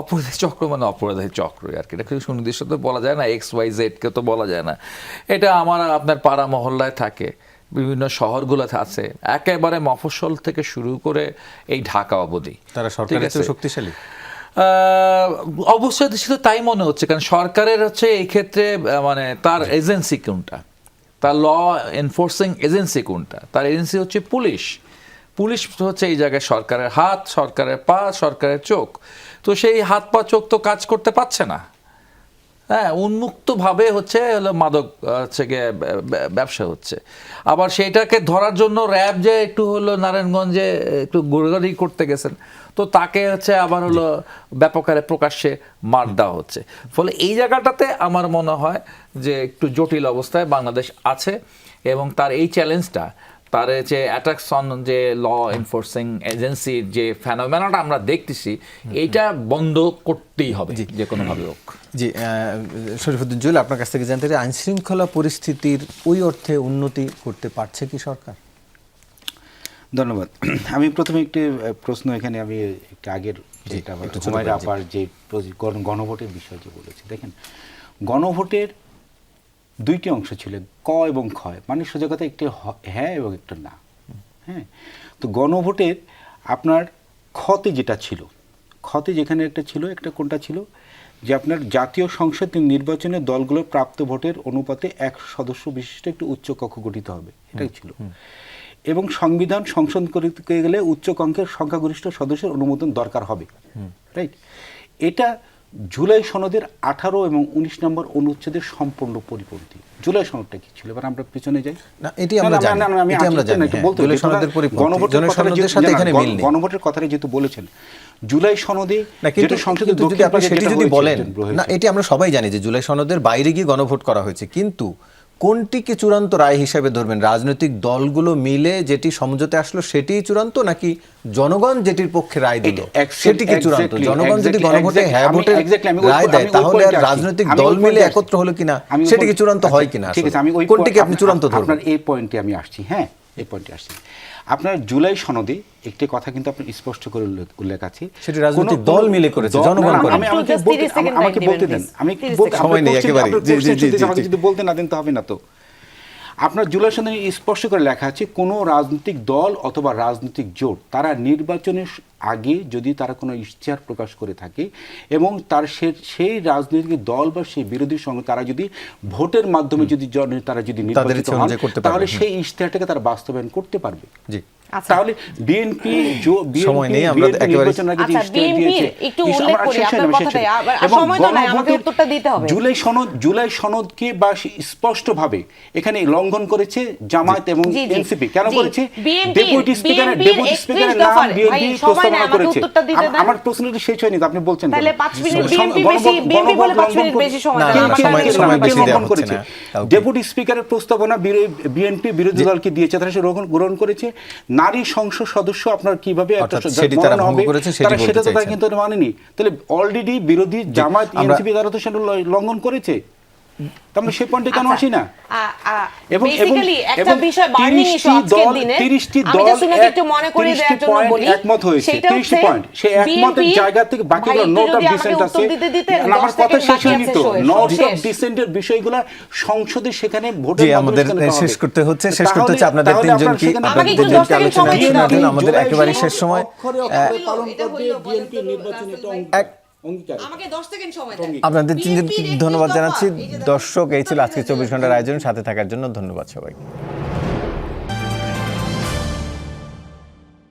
অপরাধী চক্র, মানে অপরাধী চক্র আর কি। এটা কিছু সুনির্দিষ্ট তো বলা যায় না, XYZ কে তো বলা যায় না। এটা আমার আপনার পাড়া মহল্লায় থাকে, বিভিন্ন শহরগুলোতে আছে, একেবারে মফস্বল থেকে শুরু করে এই ঢাকা অবধি।
তারা সরকারের চেয়ে শক্তিশালী?
অবশ্যই ছিল, তাই মনে হচ্ছে। কারণ সরকারের হচ্ছে এই ক্ষেত্রে মানে তার এজেন্সি কোনটা, তার ল এনফোর্সিং এজেন্সি কোনটা? তার এজেন্সি হচ্ছে পুলিশ। পুলিশ হচ্ছে এই জায়গায় সরকারের হাত, সরকারের পা, সরকারের চোখ। তো সেই হাত পা চোখ তো কাজ করতে পারছে না। হ্যাঁ, উন্মুক্তভাবে হচ্ছে মাদক হচ্ছে গিয়ে ব্যবসা হচ্ছে। আবার সেইটাকে ধরার জন্য র্যাব যে একটু হলো নারায়ণগঞ্জে একটু গোড়াগড়ি করতে গেছেন, তো তাকে হচ্ছে আবার হলো ব্যাপক হারে প্রকাশ্যে মার দেওয়া হচ্ছে। ফলে এই জায়গাটাতে আমার মনে হয় যে একটু জটিল অবস্থায় বাংলাদেশ আছে, এবং তার এই চ্যালেঞ্জটা, তার যে অ্যাটাকস অন যে ল এনফোর্সিং এজেন্সির যে ফেনোমেনাটা আমরা দেখতেছি, এইটা বন্ধ করতেই হবে যে কোনোভাবে হোক।
জি, শরীফুদ্দিন জুয়েল, আপনার কাছ থেকে জানতে চাই, আইন শৃঙ্খলা পরিস্থিতির ওই অর্থে উন্নতি করতে পারছে কি সরকার?
ধন্যবাদ। আমি প্রথমে একটি প্রশ্ন এখানে আমি একটু আগের যেটা হুমায়রা আপার যে গণভোটের বিষয় যে বলেছি, দেখেন গণভোটের 2টি অংশ ছিল, ক এবং খ, মানে সোজা কথা একটি হ্যাঁ এবং একটা না। হ্যাঁ, তো গণভোটের আপনার খতে যেটা ছিল, খতে যেখানে একটা ছিল, একটা কোনটা ছিল যে আপনার জাতীয় সংসদ নির্বাচনে দলগুলোর প্রাপ্ত ভোটের অনুপাতে 1 সদস্য বিশিষ্ট একটি উচ্চ কক্ষ গঠিত হবে, এটাই ছিল। এবং সংবিধান সংশোধন করতে গেলে উচ্চ কক্ষের সংখ্যাগরিষ্ঠ সদস্যের অনুমোদন দরকার হবে, রাইট? এটা জুলাই সনদের 18 এবং 19 নম্বর অনুচ্ছেদের সম্পূর্ণ পরিপন্থী। জুলাই সনদটা কি ছিল? এবার আমরা পিছনে যাই।
না, এটি আমরা জানি, এটি আমরা জানি, হ্যাঁ, জুলাই সনদের পরিপন্থী, জুলাই সনদের সাথে এখানে মিল নেই।
গণভোটের কথাটা যেহেতু বলেছেন, জুলাই সনদে
না, কিন্তু
যেটা সংসদে
যদি
দক্ষিণ
আপনি
পাশে
সেটি
যেটা
যদি
হয়েছে,
বলেন,
হয়েছে।
না, এটি আমরা সবাই জানি যে জুলাই সনদের বাইরে গিয়ে গণভোট করা হয়েছে, কিন্তু কোনটিকে চূড়ান্ত রায় হিসেবে ধরবেন? রাজনৈতিক দলগুলো মিলে যেটি সমঝোতে আসলো সেটিই চূড়ান্ত, নাকি জনগণ যেটির পক্ষে রায় দিল সেটিকে চূড়ান্ত? জনগণ যদি গণভোটে হ্যাঁ ভোটে রায় দেয়, তাহলে আর রাজনৈতিক দল মিলে একত্র হলো কিনা সেটিকে চূড়ান্ত হয় কিনা?
ঠিক আছে, আমি
কোনটিকে আপনি চূড়ান্ত ধরবেন?
আপনার এই পয়েন্টে আমি আসছি। হ্যাঁ, এই পয়েন্টে আসছি। আপনার জুলাই সনদে একটি কথা কিন্তু আপনি স্পষ্ট করে উল্লেখ আছে,
সেটি রাজনৈতিক দল মিলে করেছে, জনগণ করে।
আমাকে বলতে দেন, আমি
সময় নেই একেবারে,
আমাকে যদি বলতে না দেন তো হবে না। তো আপনার জুলাই সনদে স্পষ্ট করে লেখা আছে, কোনো রাজনৈতিক দল অথবা রাজনৈতিক জোট তারা নির্বাচনের আগে যদি তারা কোনো ইশতেহার প্রকাশ করে থাকে এবং তার সেই রাজনৈতিক দল বা সেই বিরোধী সঙ্গে তারা যদি ভোটের মাধ্যমে যদি তারা যদি নির্বাচিত হন, তাহলে সেই ইশতেহারটাকে তারা বাস্তবায়ন করতে পারবে।
জি,
তাহলে বিএনপি
সময় নেই, আমরা একেবারে
জুলাই সনদকে বা স্পষ্টভাবে এখানে লঙ্ঘন করেছে জামায়াত এবং এনসিপি। কেন করেছে? ডেপুটি স্পিকারের নাম বিএনপি প্রস্তাবনা করেছে। আমার প্রশ্নটা শেষ হয়নি, আপনি বলছেন ডেপুটি স্পিকারের প্রস্তাবনা বিএনপি বিরোধী দলকে দিয়েছে, তারা সে গ্রহণ করেছে। নারী সংসদ সদস্য আপনার কিভাবে হবে সেটা তো তারা কিন্তু মানেনি। তাহলে অলরেডি বিরোধী জামায়াত এনসিপি তারা তো সেটা লঙ্ঘন করেছে। তাহলে সেই পয়েন্টে কেন আসি না? এবং একটা বিষয় বার্নিং ইস্যু আজকের দিনে আমি জাস্ট উনাকে একটু মনে করে দেওয়ার জন্য বলি, একমত হয়েছে 30টি পয়েন্ট, সেই একমতের জায়গা থেকে বাকিগুলো নোট অফ ডিসেন্ট আছে। আমার কথা শেষ হয়নি তো। নোট অফ ডিসেন্টের বিষয়গুলো সংসদে সেখানে ভোটের
আমাদের শেষ করতে হচ্ছে আপনাদের তিনজনকে আলোচনা শোনার জন্য আমাদের একেবারে শেষ সময়।
পালন করবে বিএনপি নির্বাচনে
আপনাদের তিনজনকে ধন্যবাদ জানাচ্ছি। দর্শক, এই ছিল আজকে 24 ঘন্টার আয়োজন, সাথে থাকার জন্য ধন্যবাদ সবাইকে।